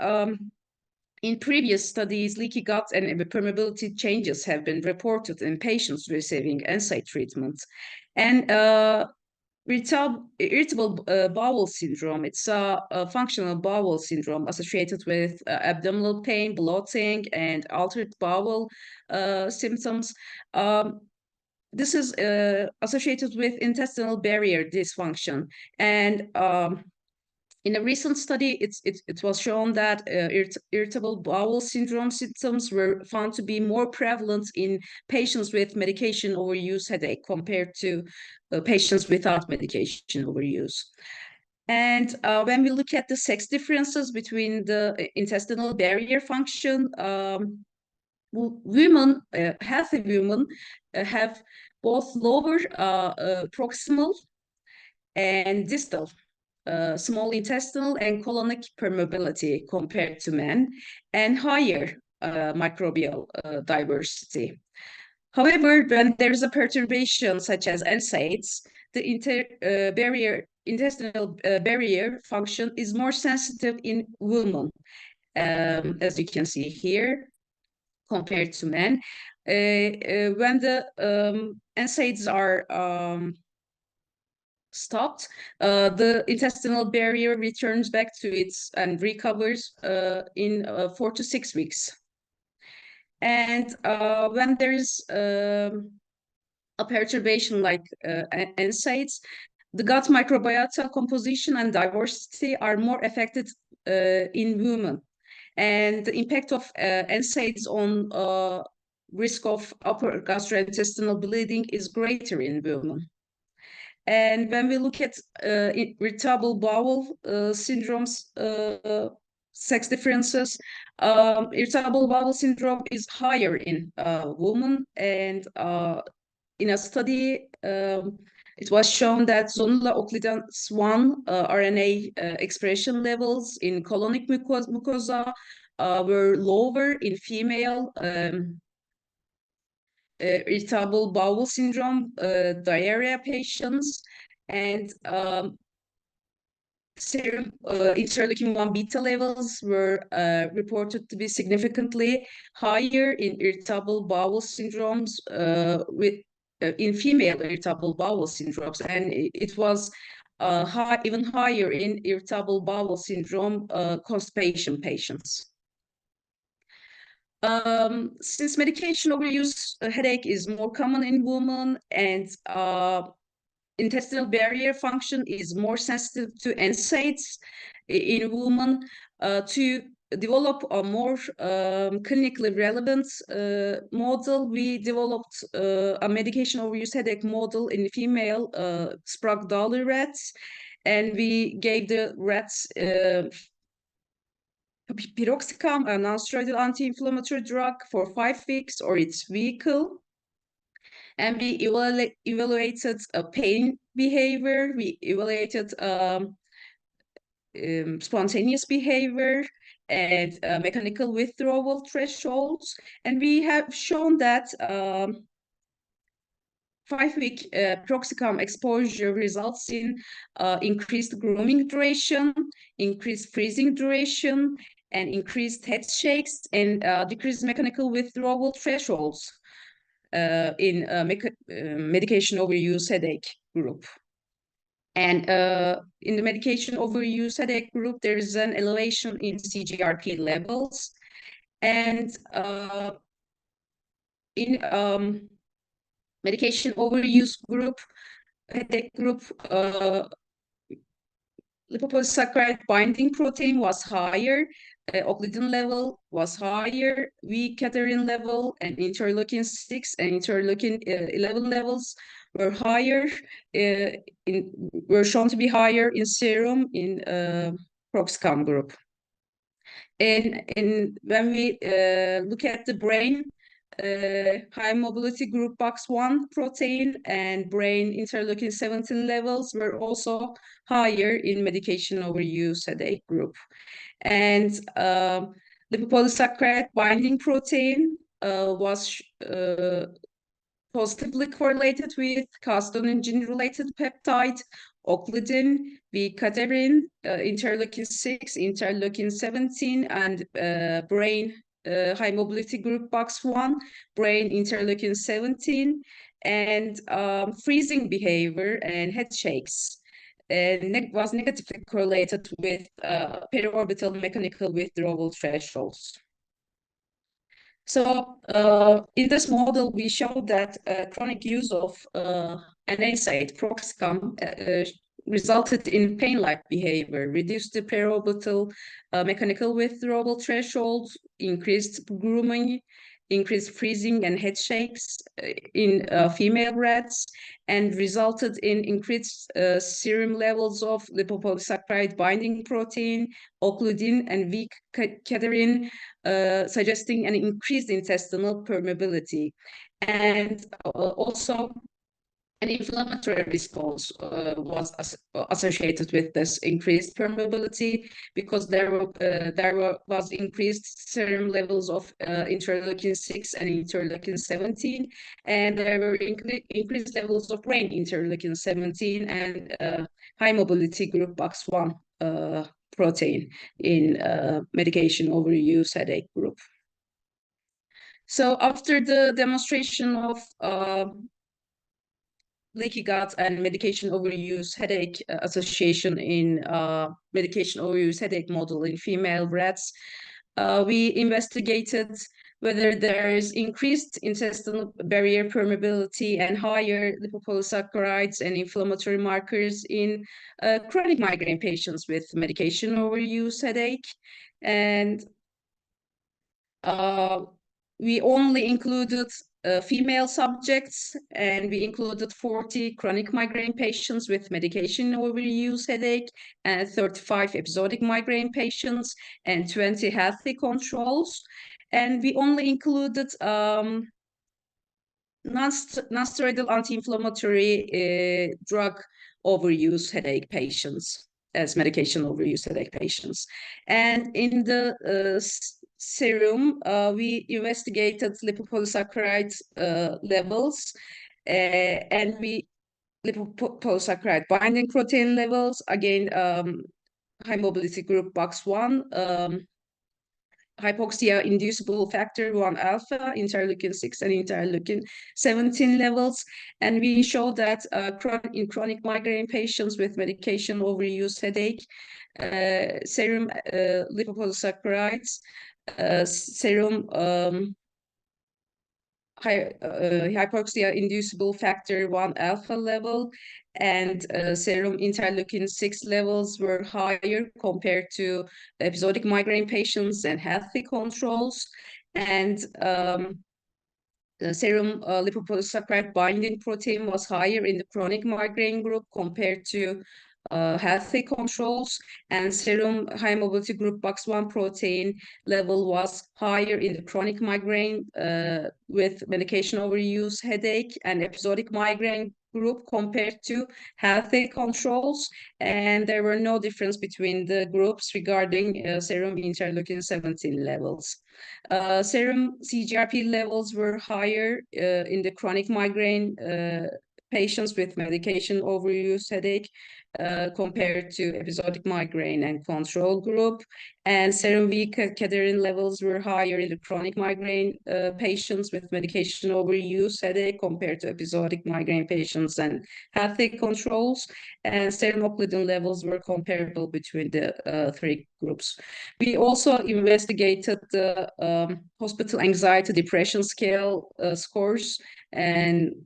in previous studies, leaky gut and permeability changes have been reported in patients receiving NSAID treatment. And irritable bowel syndrome, it's a functional bowel syndrome associated with abdominal pain, bloating, and altered bowel symptoms. This is associated with intestinal barrier dysfunction. And in a recent study, it was shown that irritable bowel syndrome symptoms were found to be more prevalent in patients with medication overuse headache compared to patients without medication overuse. And when we look at the sex differences between the intestinal barrier function, women, healthy women, have both lower proximal and distal small intestinal and colonic permeability compared to men, and higher microbial diversity. However, when there is a perturbation such as NSAIDs, the intestinal barrier function is more sensitive in women, as you can see here, compared to men. When the NSAIDs are stopped, the intestinal barrier returns back to its and recovers in 4 to 6 weeks. And when there is a perturbation like NSAIDs, the gut microbiota composition and diversity are more affected in women. And the impact of NSAIDs on risk of upper gastrointestinal bleeding is greater in women. And when we look at irritable bowel syndromes, sex differences, irritable bowel syndrome is higher in women. And in a study, it was shown that zonula occludens 1 RNA expression levels in colonic mucosa were lower in female irritable bowel syndrome diarrhea patients, and serum interleukin-1 beta levels were reported to be significantly higher in irritable bowel syndromes in female irritable bowel syndromes, and it was even higher in irritable bowel syndrome constipation patients. Since medication overuse headache is more common in women and intestinal barrier function is more sensitive to NSAIDs in women, to develop a more clinically relevant model, we developed a medication overuse headache model in female Sprague-Dawley rats, and we gave the rats piroxicam, a non-steroidal anti-inflammatory drug, for 5 weeks or its vehicle. And we evaluated pain behavior, we evaluated spontaneous behavior and mechanical withdrawal thresholds. And we have shown that 5-week piroxicam exposure results in increased grooming duration, increased freezing duration, and increased head shakes and decreased mechanical withdrawal thresholds in medication overuse headache group. And in the medication overuse headache group, there is an elevation in CGRP levels. And in medication overuse group, headache group, lipopolysaccharide binding protein was higher, occludin level was higher, V-caterin level and interleukin-6 and interleukin-11 levels were higher, were shown to be higher in serum in piroxicam group. And when we look at the brain, high mobility group box1 protein and brain interleukin-17 levels were also higher in medication overuse headache group. And lipopolysaccharide binding protein was positively correlated with carcinogen-related peptide, occludin, V-caterin, interleukin-6, interleukin-17, and brain high mobility group box1, brain interleukin-17, and freezing behavior and head shakes. Was negatively correlated with periorbital mechanical withdrawal thresholds. So in this model, we showed that chronic use of an NSAID, piroxicam, resulted in pain-like behavior, reduced the periorbital mechanical withdrawal thresholds, increased grooming, increased freezing and head shakes in female rats, and resulted in increased serum levels of lipopolysaccharide binding protein, occludin, and V-caterin, suggesting an increased intestinal permeability. And also an inflammatory response was associated with this increased permeability, because there was increased serum levels of interleukin-6 and interleukin-17, and there were increased levels of brain interleukin-17 and high mobility group box1 protein in medication overuse headache group. So after the demonstration of leaky gut and medication overuse headache association in medication overuse headache model in female rats, we investigated whether there is increased intestinal barrier permeability and higher lipopolysaccharides and inflammatory markers in chronic migraine patients with medication overuse headache. And we only included female subjects, and we included 40 chronic migraine patients with medication overuse headache and 35 episodic migraine patients and 20 healthy controls. And we only included non-steroidal anti-inflammatory drug overuse headache patients as medication overuse headache patients. And in the serum, we investigated lipopolysaccharide levels, and we lipopolysaccharide binding protein levels, again, high mobility group box1, hypoxia inducible factor 1 alpha, interleukin-6 and interleukin-17 levels. And we showed that in chronic migraine patients with medication overuse headache, serum lipopolysaccharides serum hypoxia inducible factor 1 alpha level and serum interleukin 6 levels were higher compared to episodic migraine patients and healthy controls. And the serum lipopolysaccharide binding protein was higher in the chronic migraine group compared to healthy controls, and serum high mobility group BOX1 protein level was higher in the chronic migraine with medication overuse, headache, and episodic migraine group compared to healthy controls, and there were no difference between the groups regarding serum interleukin 17 levels. Serum CGRP levels were higher in the chronic migraine patients with medication overuse, headache, compared to episodic migraine and control group. And serum V cadherin levels were higher in the chronic migraine patients with medication overuse, headache, compared to episodic migraine patients and healthy controls. And serum occludin levels were comparable between the three groups. We also investigated the hospital anxiety depression scale scores and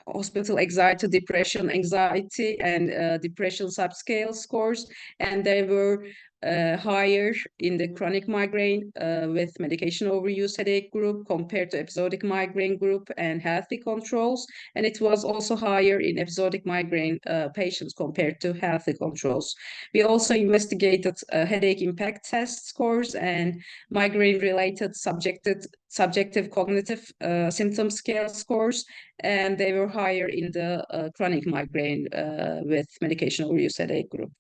hospital anxiety, depression, anxiety, and depression subscale scores, and they were higher in the chronic migraine with medication overuse headache group compared to episodic migraine group and healthy controls, and it was also higher in episodic migraine patients compared to healthy controls. We also investigated headache impact test scores and migraine-related subjective cognitive symptom scale scores, and they were higher in the chronic migraine with medication overuse headache group.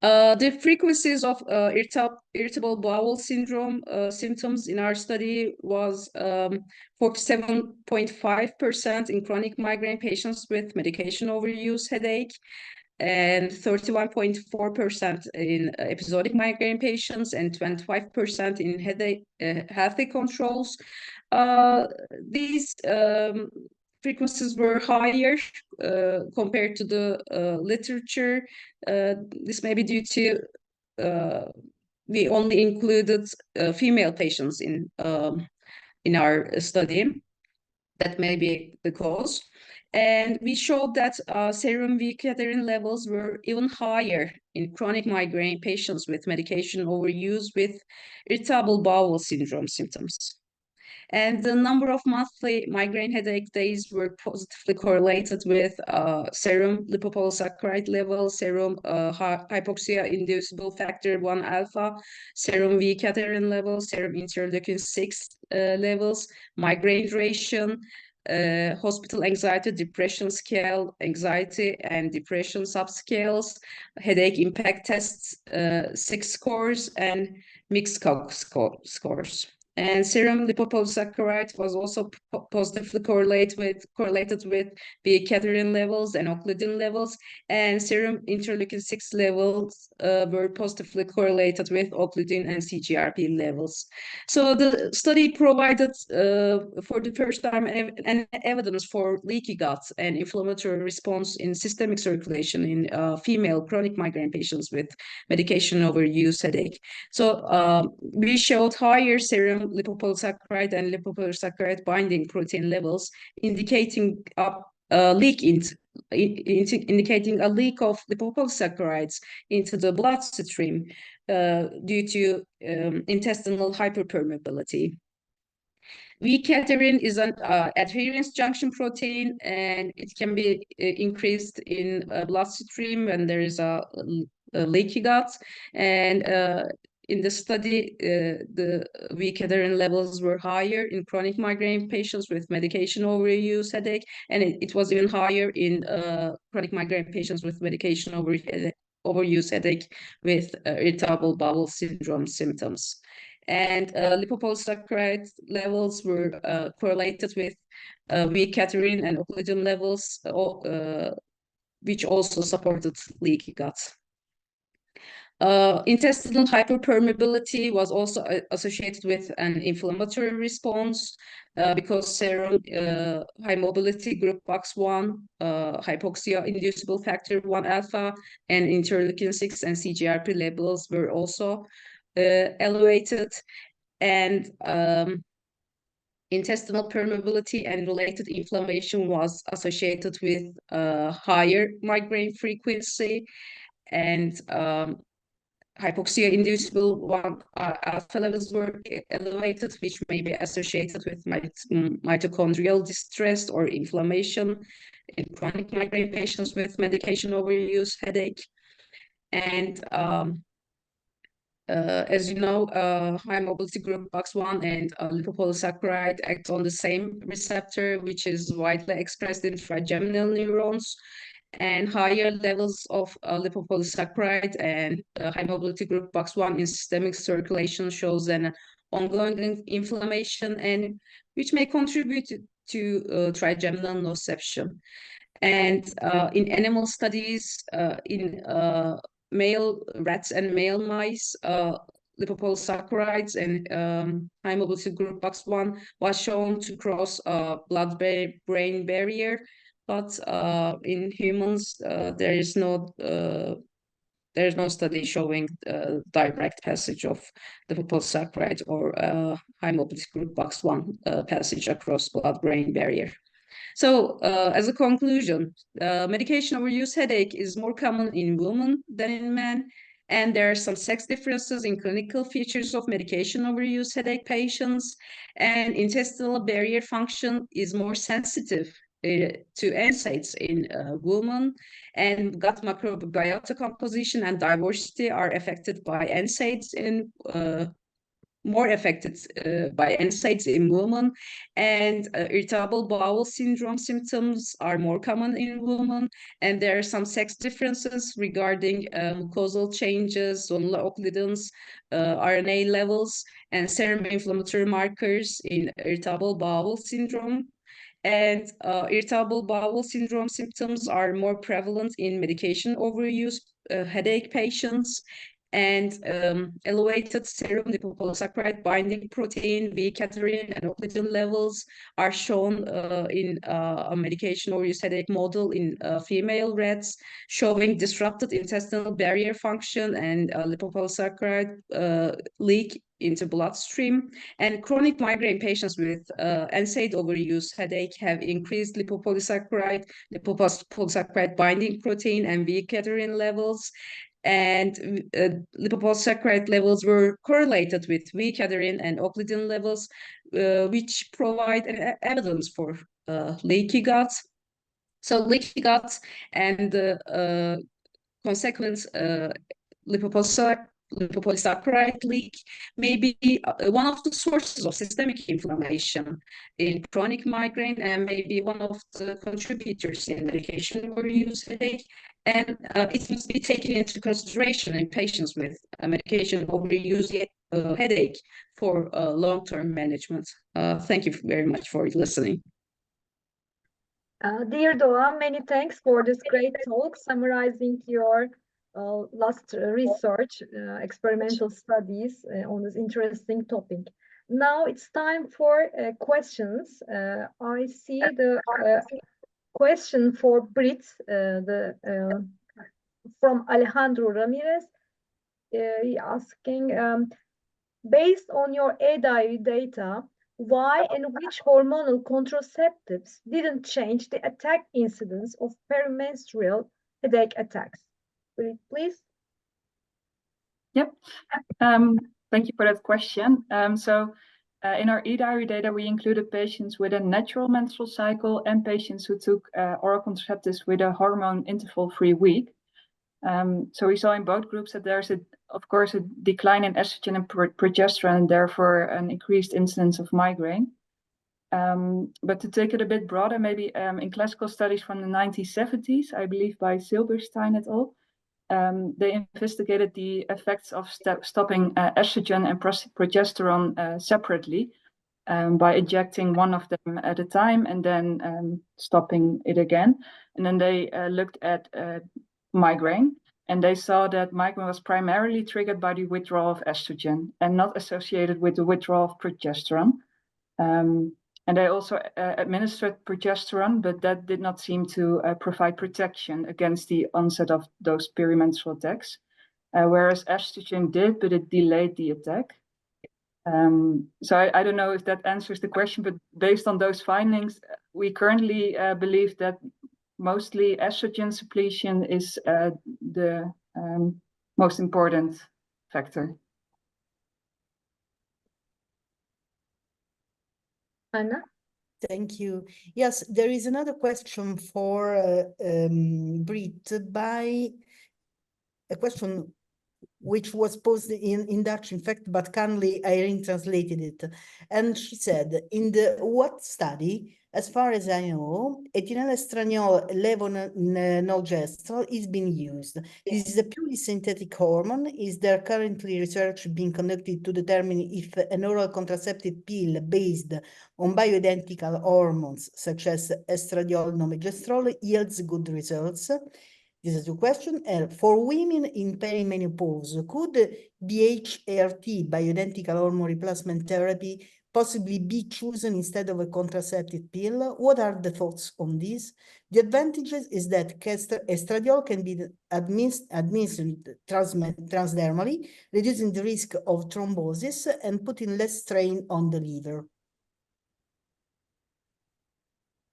The frequencies of irritable bowel syndrome symptoms in our study was 47.5% in chronic migraine patients with medication overuse headache, and 31.4% in episodic migraine patients, and 25% in headache healthy controls. These frequencies were higher compared to the literature. This may be due to we only included female patients in our study. That may be the cause. And we showed that serum V cadherin levels were even higher in chronic migraine patients with medication overuse with irritable bowel syndrome symptoms. And the number of monthly migraine headache days were positively correlated with serum lipopolysaccharide level, serum hypoxia inducible factor 1 alpha, serum V cadherin level, serum interleukin 6 levels, migraine duration, hospital anxiety depression scale, anxiety and depression subscales, headache impact tests 6 scores, and mixed cog scores. And serum lipopolysaccharide was also positively correlated with the cadherin levels and occludin levels, and serum interleukin 6 levels were positively correlated with occludin and CGRP levels. So the study provided for the first time an evidence for leaky gut and inflammatory response in systemic circulation in female chronic migraine patients with medication overuse headache. So we showed higher serum lipopolysaccharide and lipopolysaccharide binding protein levels, indicating indicating a leak of lipopolysaccharides into the bloodstream due to intestinal hyperpermeability. V-cadherin is an adherence junction protein, and it can be increased in bloodstream when there is a leaky gut. And in the study, the V-cadherin levels were higher in chronic migraine patients with medication overuse headache, and it was even higher in chronic migraine patients with medication overuse headache with irritable bowel syndrome symptoms. And lipopolysaccharide levels were correlated with V-cadherin and occludin levels, which also supported leaky gut. Intestinal hyperpermeability was also associated with an inflammatory response because serum high mobility group BOX1, hypoxia inducible factor 1 alpha, and interleukin 6 and CGRP levels were also elevated, and intestinal permeability and related inflammation was associated with higher migraine frequency, and hypoxia inducible 1 alpha levels were elevated, which may be associated with mitochondrial distress or inflammation in chronic migraine patients with medication overuse headache. And as you know, high mobility group BOX1 and lipopolysaccharide act on the same receptor, which is widely expressed in trigeminal neurons. And higher levels of lipopolysaccharide and high mobility group BOX1 in systemic circulation shows an ongoing inflammation, and which may contribute to trigeminal nociception. And in animal studies, in male rats and male mice, lipopolysaccharides and high mobility group BOX1 was shown to cross blood-brain barrier, but in humans there is no study showing direct passage of lipopolysaccharide or high mobility group BOX1 passage across blood-brain barrier. So as a conclusion, medication overuse headache is more common in women than in men, and there are some sex differences in clinical features of medication overuse headache patients, and intestinal barrier function is more sensitive to NSAIDs in women, and gut microbiota composition and diversity are affected by NSAIDs in more affected by NSAIDs in women, and irritable bowel syndrome symptoms are more common in women, and there are some sex differences regarding mucosal changes, zonal occludence, RNA levels, and serum inflammatory markers in irritable bowel syndrome. And irritable bowel syndrome symptoms are more prevalent in medication overuse headache patients, and elevated serum lipopolysaccharide binding protein, V-catenin, and occludin levels are shown in a medication overuse headache model in female rats, showing disrupted intestinal barrier function and lipopolysaccharide leak into bloodstream. And chronic migraine patients with NSAID overuse headache have increased lipopolysaccharide binding protein, and V-catenin levels. And lipopolysaccharide levels were correlated with V-catenin and occludin levels, which provide evidence for leaky gut. So leaky gut and the consequent lipopolysaccharide leak may be one of the sources of systemic inflammation in chronic migraine, and may be one of the contributors in medication overuse headache. And it must be taken into consideration in patients with medication overuse headache for long-term management. Thank you very much for listening. Dear Doğa, many thanks for this great talk summarizing your last research, experimental studies on this interesting topic. Now it's time for questions. I see the question for Britt from Alejandro Ramirez. He asking, based on your A-diary data, why and which hormonal contraceptives didn't change the attack incidence of perimenstrual headache attacks? Britt, please. Yep. Thank you for that question. In our e-diary data, we included patients with a natural menstrual cycle and patients who took oral contraceptives with a hormone interval-free week. So we saw in both groups that there's, of course, a decline in estrogen and progesterone, and therefore an increased incidence of migraine. But to take it a bit broader, maybe in classical studies from the 1970s, I believe by Silberstein et al., they investigated the effects of stopping estrogen and progesterone separately by injecting one of them at a time and then stopping it again. And then they looked at migraine, and they saw that migraine was primarily triggered by the withdrawal of estrogen and not associated with the withdrawal of progesterone. And they also administered progesterone, but that did not seem to provide protection against the onset of those perimenstrual attacks. whereas estrogen did, but it delayed the attack. So I don't know if that answers the question, but based on those findings, we currently believe that mostly estrogen suppletion is the most important factor. Anna? Thank you. Yes, there is another question for Britt by a question which was posed in Dutch, in fact, but kindly Irene translated it. And she said, in the what study, as far as I know, etylenestradiol levonorgestrel is being used. This is a purely synthetic hormone. Is there currently research being conducted to determine if an oral contraceptive pill based on bioidentical hormones, such as estradiol norgestrel, yields good results? This is the question. For women in perimenopause, could BHRT, bioidentical hormone replacement therapy, possibly be chosen instead of a contraceptive pill? What are the thoughts on this? The advantages is that estradiol can be administered transdermally, reducing the risk of thrombosis and putting less strain on the liver.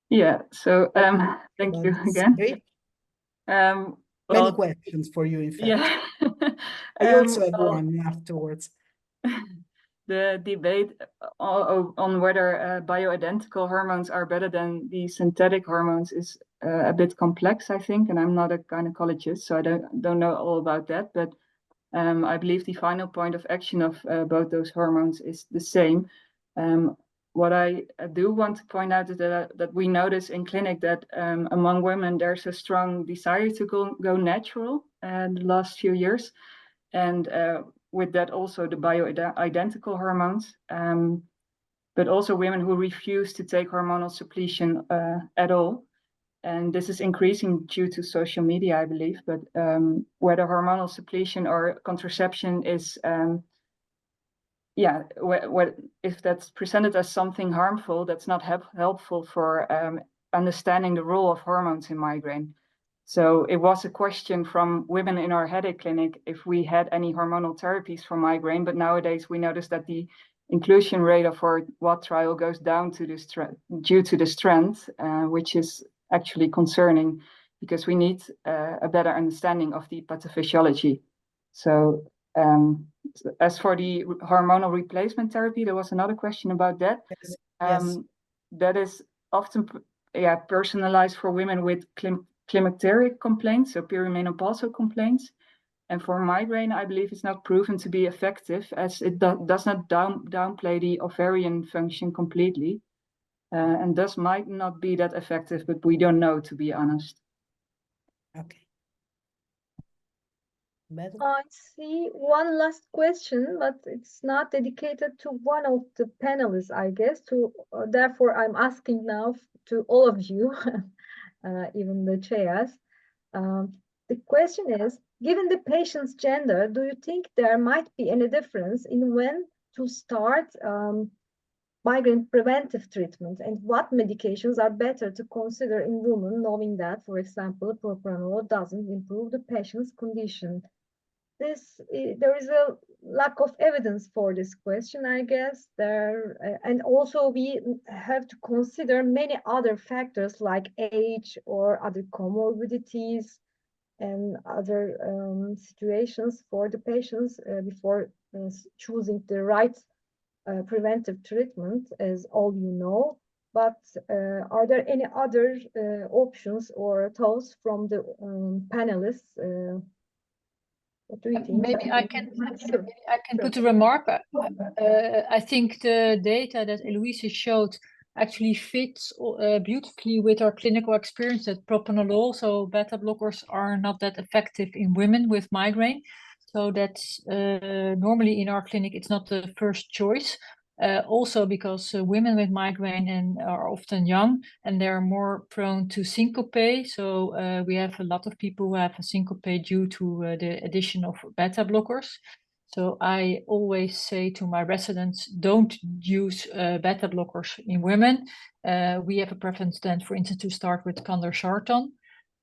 Yeah, so thank you again. Many questions for you, in fact. Yeah. I also have one afterwards. The debate on whether bioidentical hormones are better than the synthetic hormones is a bit complex, I think, and I'm not a gynecologist, so I don't know all about that. But I believe the final point of action of both those hormones is the same. What I do want to point out is that we notice in clinic that among women there's a strong desire to go natural in the last few years, and with that also the bioidentical hormones, but also women who refuse to take hormonal suppletion at all. And this is increasing due to social media, I believe, but whether hormonal suppletion or contraception is if that's presented as something harmful, that's not helpful for understanding the role of hormones in migraine. So it was a question from women in our headache clinic if we had any hormonal therapies for migraine, but nowadays we notice that the inclusion rate of our WAT trial goes down to due to the strength, which is actually concerning because we need a better understanding of the pathophysiology. So as for the hormonal replacement therapy, there was another question about that. Yes. That is often personalized for women with climacteric complaints, so perimenopausal complaints. And for migraine, I believe it's not proven to be effective as it does not downplay the ovarian function completely. And thus might not be that effective, but we don't know, to be honest. Okay. I see one last question, but it's not dedicated to one of the panelists, I guess. Therefore, I'm asking now to all of you, even the chairs. The question is, given the patient's gender, do you think there might be any difference in when to start migraine preventive treatment and what medications are better to consider in women, knowing that, for example, propranolol doesn't improve the patient's condition? There is a lack of evidence for this question, I guess. And also we have to consider many other factors like age or other comorbidities and other situations for the patients before choosing the right preventive treatment, as all you know. But are there any other options or thoughts from the panelists? What do you think? Maybe I can put a remark. I think the data that Eloísa showed actually fits beautifully with our clinical experience that propranolol, so beta blockers, are not that effective in women with migraine. So that's normally in our clinic, it's not the first choice. Also because women with migraine are often young and they're more prone to syncope. So we have a lot of people who have a syncope due to the addition of beta blockers. So I always say to my residents, don't use beta blockers in women. We have a preference then, for instance, to start with candesartan.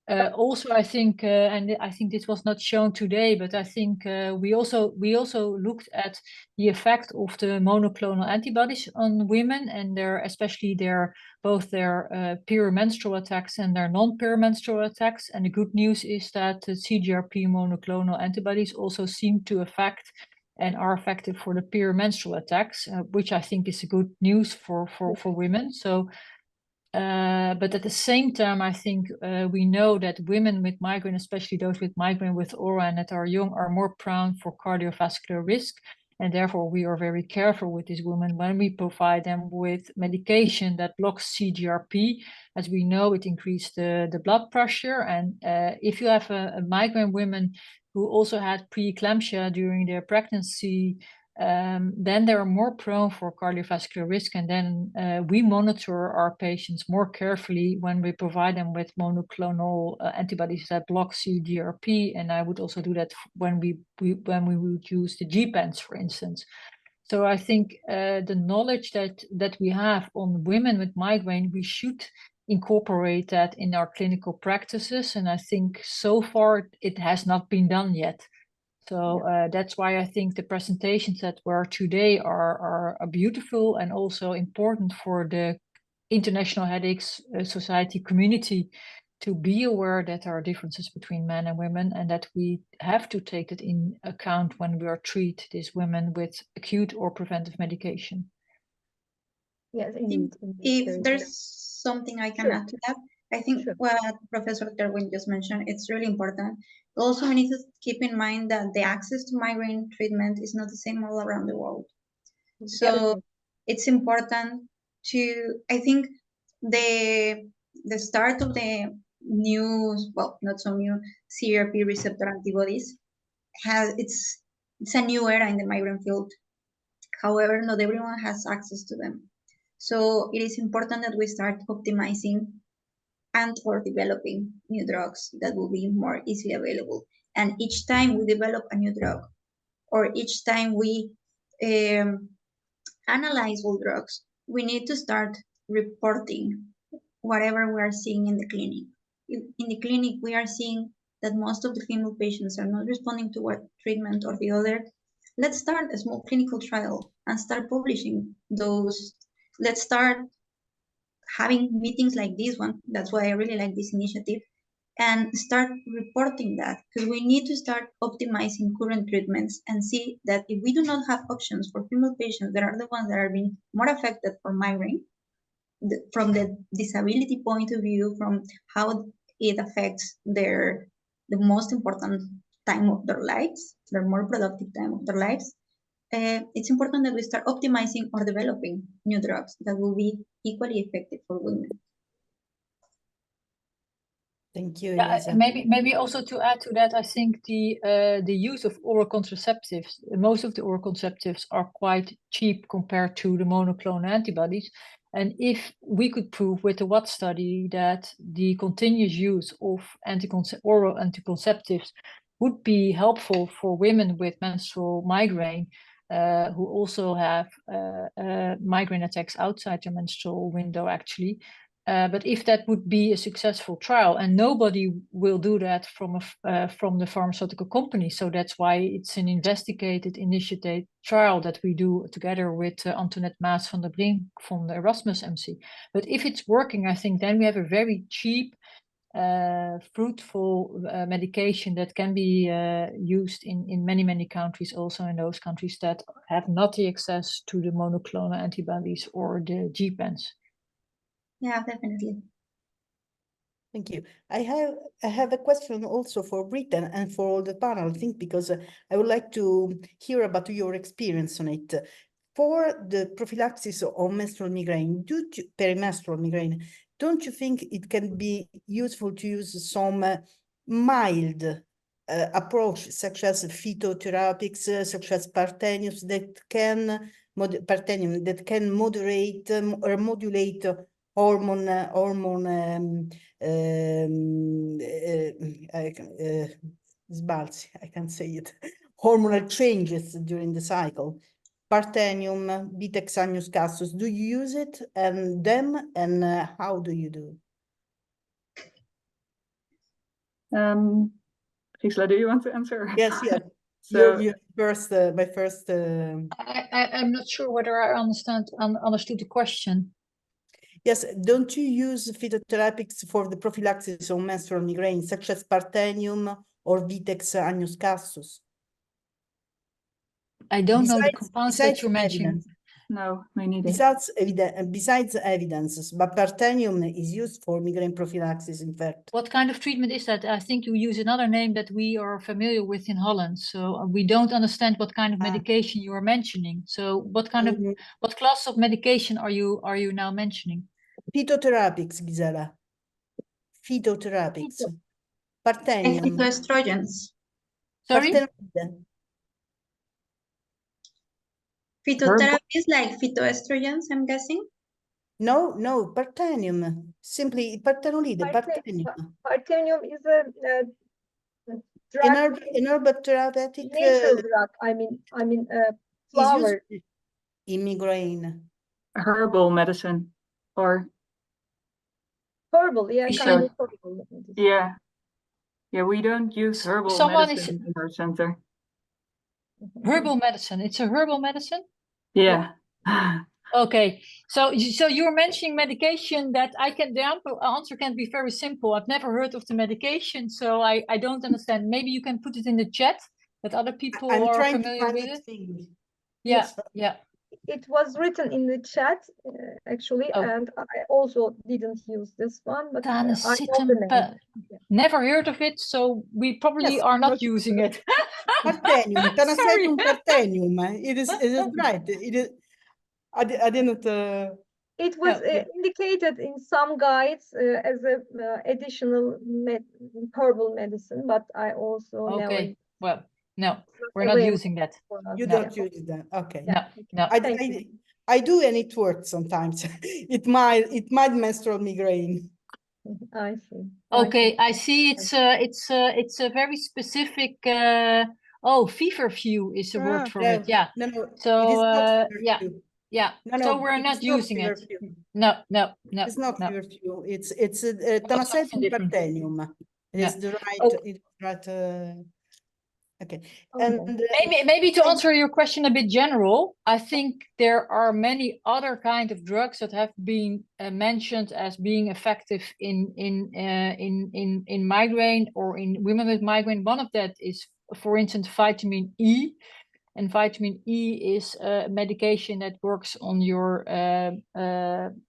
also, I think, and I think this was not shown today, but I think we also looked at the effect of the monoclonal antibodies on women, and especially both their perimenstrual attacks and their non-perimenstrual attacks. And the good news is that the CGRP monoclonal antibodies also seem to affect and are effective for the perimenstrual attacks, which I think is a good news for women. So. But at the same time, I think we know that women with migraine, especially those with migraine with aura and that are young, are more prone for cardiovascular risk. And therefore, we are very careful with these women when we provide them with medication that blocks CGRP. As we know, it increases the blood pressure. And if you have a migraine woman who also had preeclampsia during their pregnancy, then they're more prone for cardiovascular risk. And then we monitor our patients more carefully when we provide them with monoclonal antibodies that block CGRP. And I would also do that when we would use the G-pens, for instance. So I think the knowledge that we have on women with migraine, we should incorporate that in our clinical practices. And I think so far it has not been done yet. So that's why I think the presentations that were today are beautiful and also important for the International Headaches Society community to be aware that there are differences between men and women, and that we have to take it in account when we are treat these women with acute or preventive medication. Yes, if there's something I can add to that, I think what Professor Terwindt just mentioned, it's really important. Also, we need to keep in mind that the access to migraine treatment is not the same all around the world. So it's important to, I think the start of the new, well, not so new, CRP receptor antibodies, it's a new era in the migraine field. However, not everyone has access to them. So it is important that we start optimizing and or developing new drugs that will be more easily available. And each time we develop a new drug, or each time we analyze all drugs, we need to start reporting whatever we are seeing in the clinic. In the clinic, we are seeing that most of the female patients are not responding to one treatment or the other. Let's start a small clinical trial and start publishing those. Let's start having meetings like this one. That's why I really like this initiative, and start reporting that, because we need to start optimizing current treatments and see that if we do not have options for female patients that are the ones that are being more affected from migraine, from the disability point of view, from how it affects the most important time of their lives, their more productive time of their lives, it's important that we start optimizing or developing new drugs that will be equally effective for women. Thank you, Yeah, Elisa. maybe also to add to that, I think the use of oral contraceptives, most of the oral contraceptives are quite cheap compared to the monoclonal antibodies. And if we could prove with the WATT study that the continuous use of oral anticonceptives would be helpful for women with menstrual migraine, who also have migraine attacks outside the menstrual window, actually. But if that would be a successful trial, and nobody will do that from the pharmaceutical company, so that's why it's an investigated initiated trial that we do together with Antoinette Maas van der Brink from the Erasmus MC. But if it's working, I think then we have a very cheap, fruitful medication that can be used in many countries, also in those countries that have not the access to the monoclonal antibodies or the G-pens. Yeah, definitely. Thank you. I have a question also for Britt and for all the panel, I think, because I would like to hear about your experience on it. For the prophylaxis of menstrual migraine, perimenstrual migraine, don't you think it can be useful to use some mild approach, such as phytotherapics, such as Parthenium, that can moderate or modulate sbalzi, I can't say it, hormonal changes during the cycle. Parthenium, Bitexanius castus, do you use it and how do you do? Gisela, do you want to answer? Yes, yes. So Your first, my first. I'm not sure whether I understood the question. Yes, don't you use phytotherapies for the prophylaxis of menstrual migraine, such as Parthenium or Vitex agnus cassus? I don't know the Besides- compounds that besides you're mentioning. evidence. no, me neither. Besides evidences, but Parthenium is used for migraine prophylaxis, in fact. What kind of treatment is that? I think you use another name that we are familiar with in Holland. So we don't understand what kind of medication you are mentioning. So what kind of what class of medication are you now mentioning? Phytotherapics, Gisela. Phytotherapics. And Parthenium. phytoestrogens. Sorry? Parthenoid. Phytotherapy is like phytoestrogens, I'm guessing. No, Parthenium. Simply Parthenolide, Parthenium. Parthenium is a drug, An herbal therapeutic nature drug. I mean, flower. is used in migraine. Herbal medicine, or Herbal, yeah, Fish kind are- of herbal. yeah, we don't use herbal Someone medicine in our center. Herbal medicine. It's a herbal medicine? Yeah. Okay, so you're mentioning medication that the answer can be very simple. I've never heard of the medication, so I don't understand. Maybe you can put it in the chat that other people I'm are trying to familiar find with it. it. Yeah, Yes. yeah. It was written in the chat, actually, Oh. and I also didn't use this one, but I know the name. Never heard of it, so we probably Yes, are not not- using it. Parthenium, Sorry. Tanacetum Parthenium. It is right. It is. I didn't. It was Yeah. indicated in some guides as a additional herbal medicine, but I also never. Okay, well, no, we're not available using that. for us. You No. don't use that. Okay. No, no. Thank you. I do, and it works sometimes. It might menstrual migraine. I see. Okay, I see. It's a very specific. Feverfew is the word for it. Yeah. No. So it is not yeah, feverfew. yeah. No, So we're it not is not using it. feverfew. No. It's not no. feverfew. It's something Tanacetum different. Parthenium. It is Yeah. the right. Oh. It's right. Okay. Okay. And Maybe to answer your question a bit general, I think there are many other kind of drugs that have been mentioned as being effective in migraine or in women with migraine. One of that is, for instance, vitamin E, and vitamin E is a medication that works on your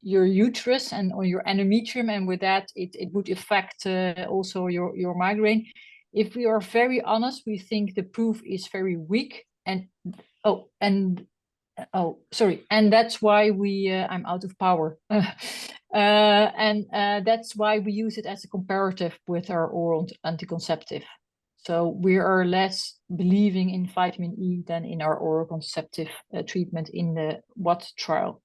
uterus and on your endometrium, and with that, it would affect also your migraine. If we are very honest, we think the proof is very weak, and that's why I'm out of power. That's why we use it as a comparative with our oral anticonceptive. So we are less believing in vitamin E than in our oral contraceptive treatment in the WAT trial.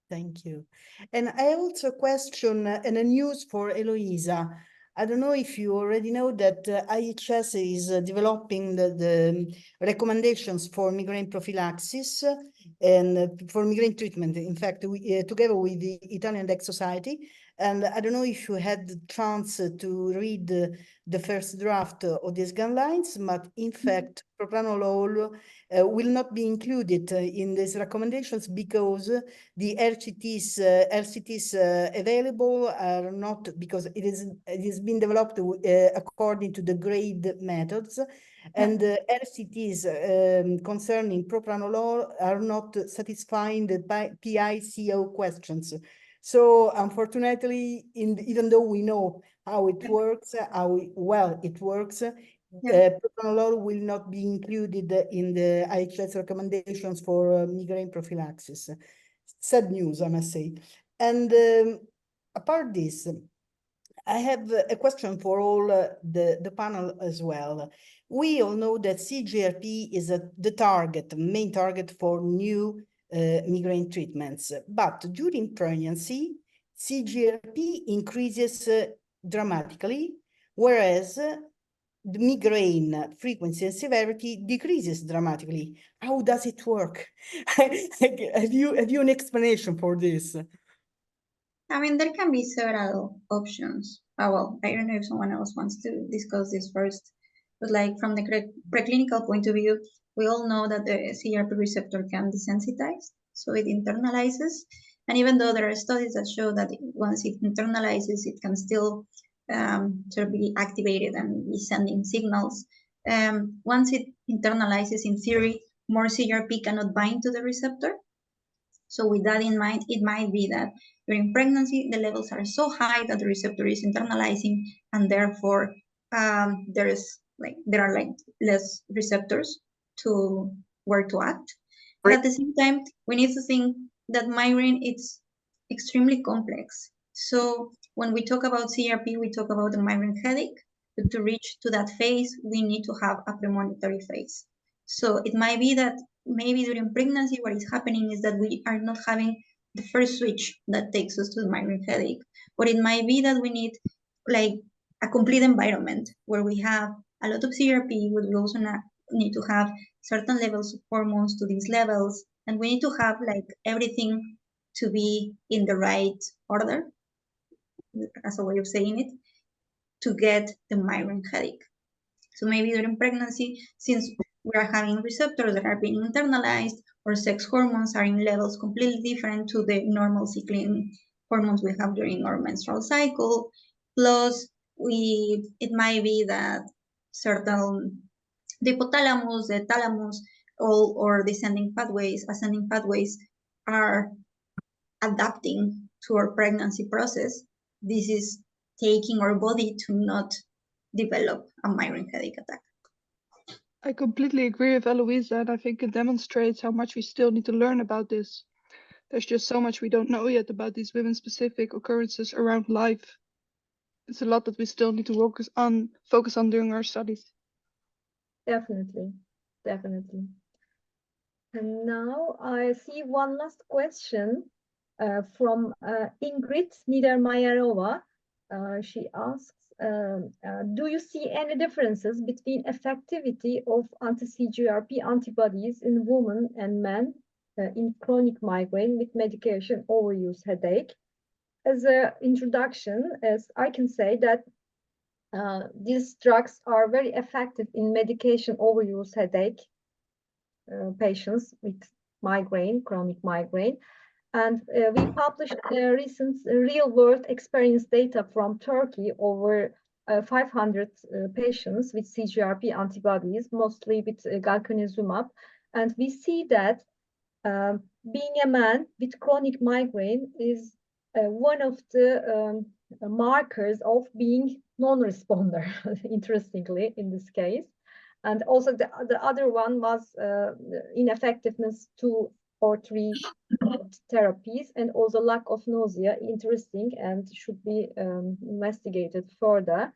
thank you. And I have also a question and a news for Eloísa. I don't know if you already know that IHS is developing the recommendations for migraine prophylaxis and for migraine treatment. In fact, we, together with the Italian DEC Society. And I don't know if you had the chance to read the first draft of these guidelines, but in fact, propranolol will not be included in these recommendations because the LCTs available are not, because it is being developed according to the grade methods, and LCTs concerning propranolol are not satisfying the PICO questions. So unfortunately, even though we know how it works, how well it works, propranolol will not be included in the IHS recommendations for migraine prophylaxis. Sad news, I must say. And apart this, I have a question for all the panel as well. We all know that CGRP is the main target for new migraine treatments, but during pregnancy, CGRP increases dramatically, whereas the migraine frequency and severity decreases dramatically. How does it work? Have you an explanation for this? I mean, there can be several options. Oh, well, I don't know if someone else wants to discuss this first, but like from the preclinical point of view, we all know that the CRP receptor can desensitize, so it internalizes. And even though there are studies that show that once it internalizes, it can still sort of be activated and be sending signals. Once it internalizes, in theory, more CRP cannot bind to the receptor. So with that in mind, it might be that during pregnancy, the levels are so high that the receptor is internalizing, and therefore there are less receptors to where to act. But at the same time, we need to think that migraine is extremely complex. So when we talk about CRP, we talk about a migraine headache, but to reach to that phase, we need to have a premonitory phase. So it might be that maybe during pregnancy, what is happening is that we are not having the first switch that takes us to the migraine headache, but it might be that we need like a complete environment where we have a lot of CRP, but we also need to have certain levels of hormones to these levels, and we need to have like everything to be in the right order, as a way of saying it, to get the migraine headache. So maybe during pregnancy, since we are having receptors that are being internalized, or sex hormones are in levels completely different to the normal cycling hormones we have during our menstrual cycle, plus it might be that certain the hypothalamus, the thalamus, or ascending pathways are adapting to our pregnancy process. This is taking our body to not develop a migraine headache attack. I completely agree with Eloísa, and I think it demonstrates how much we still need to learn about this. There's just so much we don't know yet about these women-specific occurrences around life. It's a lot that we still need to focus on during our studies. Definitely. And now I see one last question from Ingrid Niedermayerova. She asks, do you see any differences between effectivity of anti-CGRP antibodies in women and men in chronic migraine with medication overuse headache? As an introduction, as I can say that these drugs are very effective in medication overuse headache patients with migraine, chronic migraine. And we published recent real-world experience data from Turkey over 500 patients with CGRP antibodies, mostly with galcanezumab. And we see that being a man with chronic migraine is one of the markers of being non-responder, interestingly, in this case. And also the other one was ineffectiveness 2 or 3 therapies, and also lack of nausea, interesting and should be investigated further.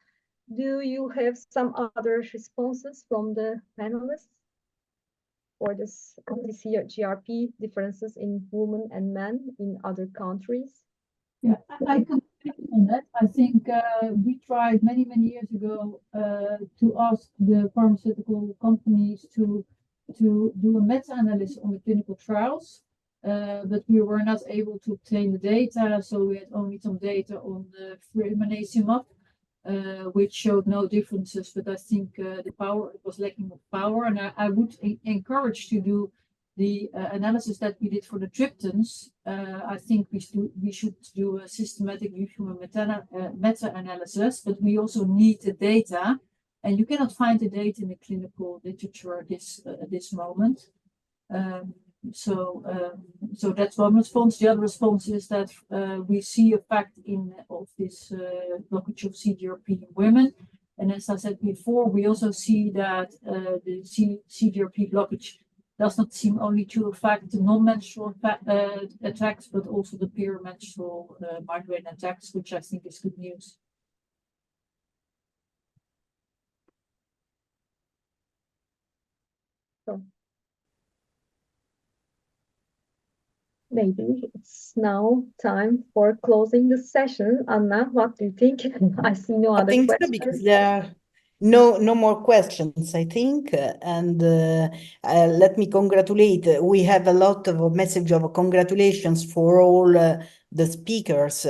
Do you have some other responses from the panelists for this CGRP differences in women and men in other countries? Yeah, I could on that. I think we tried many years ago to ask the pharmaceutical companies to do a meta-analysis on the clinical trials, but we were not able to obtain the data, so we had only some data on the fremanezumab, which showed no differences. But I think the power was lacking of power, and I would encourage to do the analysis that we did for the triptans. I think we should do a systematic review and meta-analysis, but we also need the data, and you cannot find the data in the clinical literature at this moment. So that's one response. The other response is that we see effect of this blockage of CGRP in women. And as I said before, we also see that the CGRP blockage does not seem only to affect the non-menstrual attacks, but also the perimenstrual migraine attacks, which I think is good news. So maybe it's now time for closing the session. Anna, what do you think? I see no other questions. Because No more questions, I think. Let me congratulate. We have a lot of a message of congratulations for all the speakers.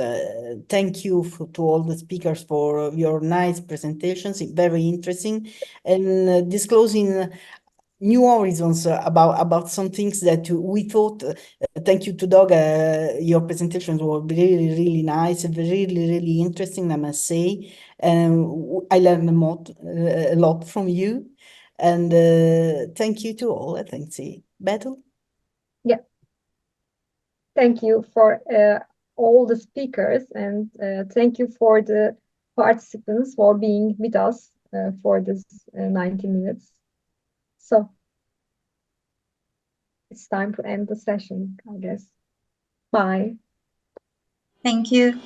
Thank you to all the speakers for your nice presentations. Very interesting. And disclosing new horizons about some things that we thought. Thank you to Doga. Your presentations were really nice and really interesting, I must say. I learned a lot from you, and thank you to all. I think. See, Betül. Yeah. Thank you for all the speakers, and thank you for the participants for being with us for this 90 minutes. So it's time to end the session, I guess. Bye. Thank you.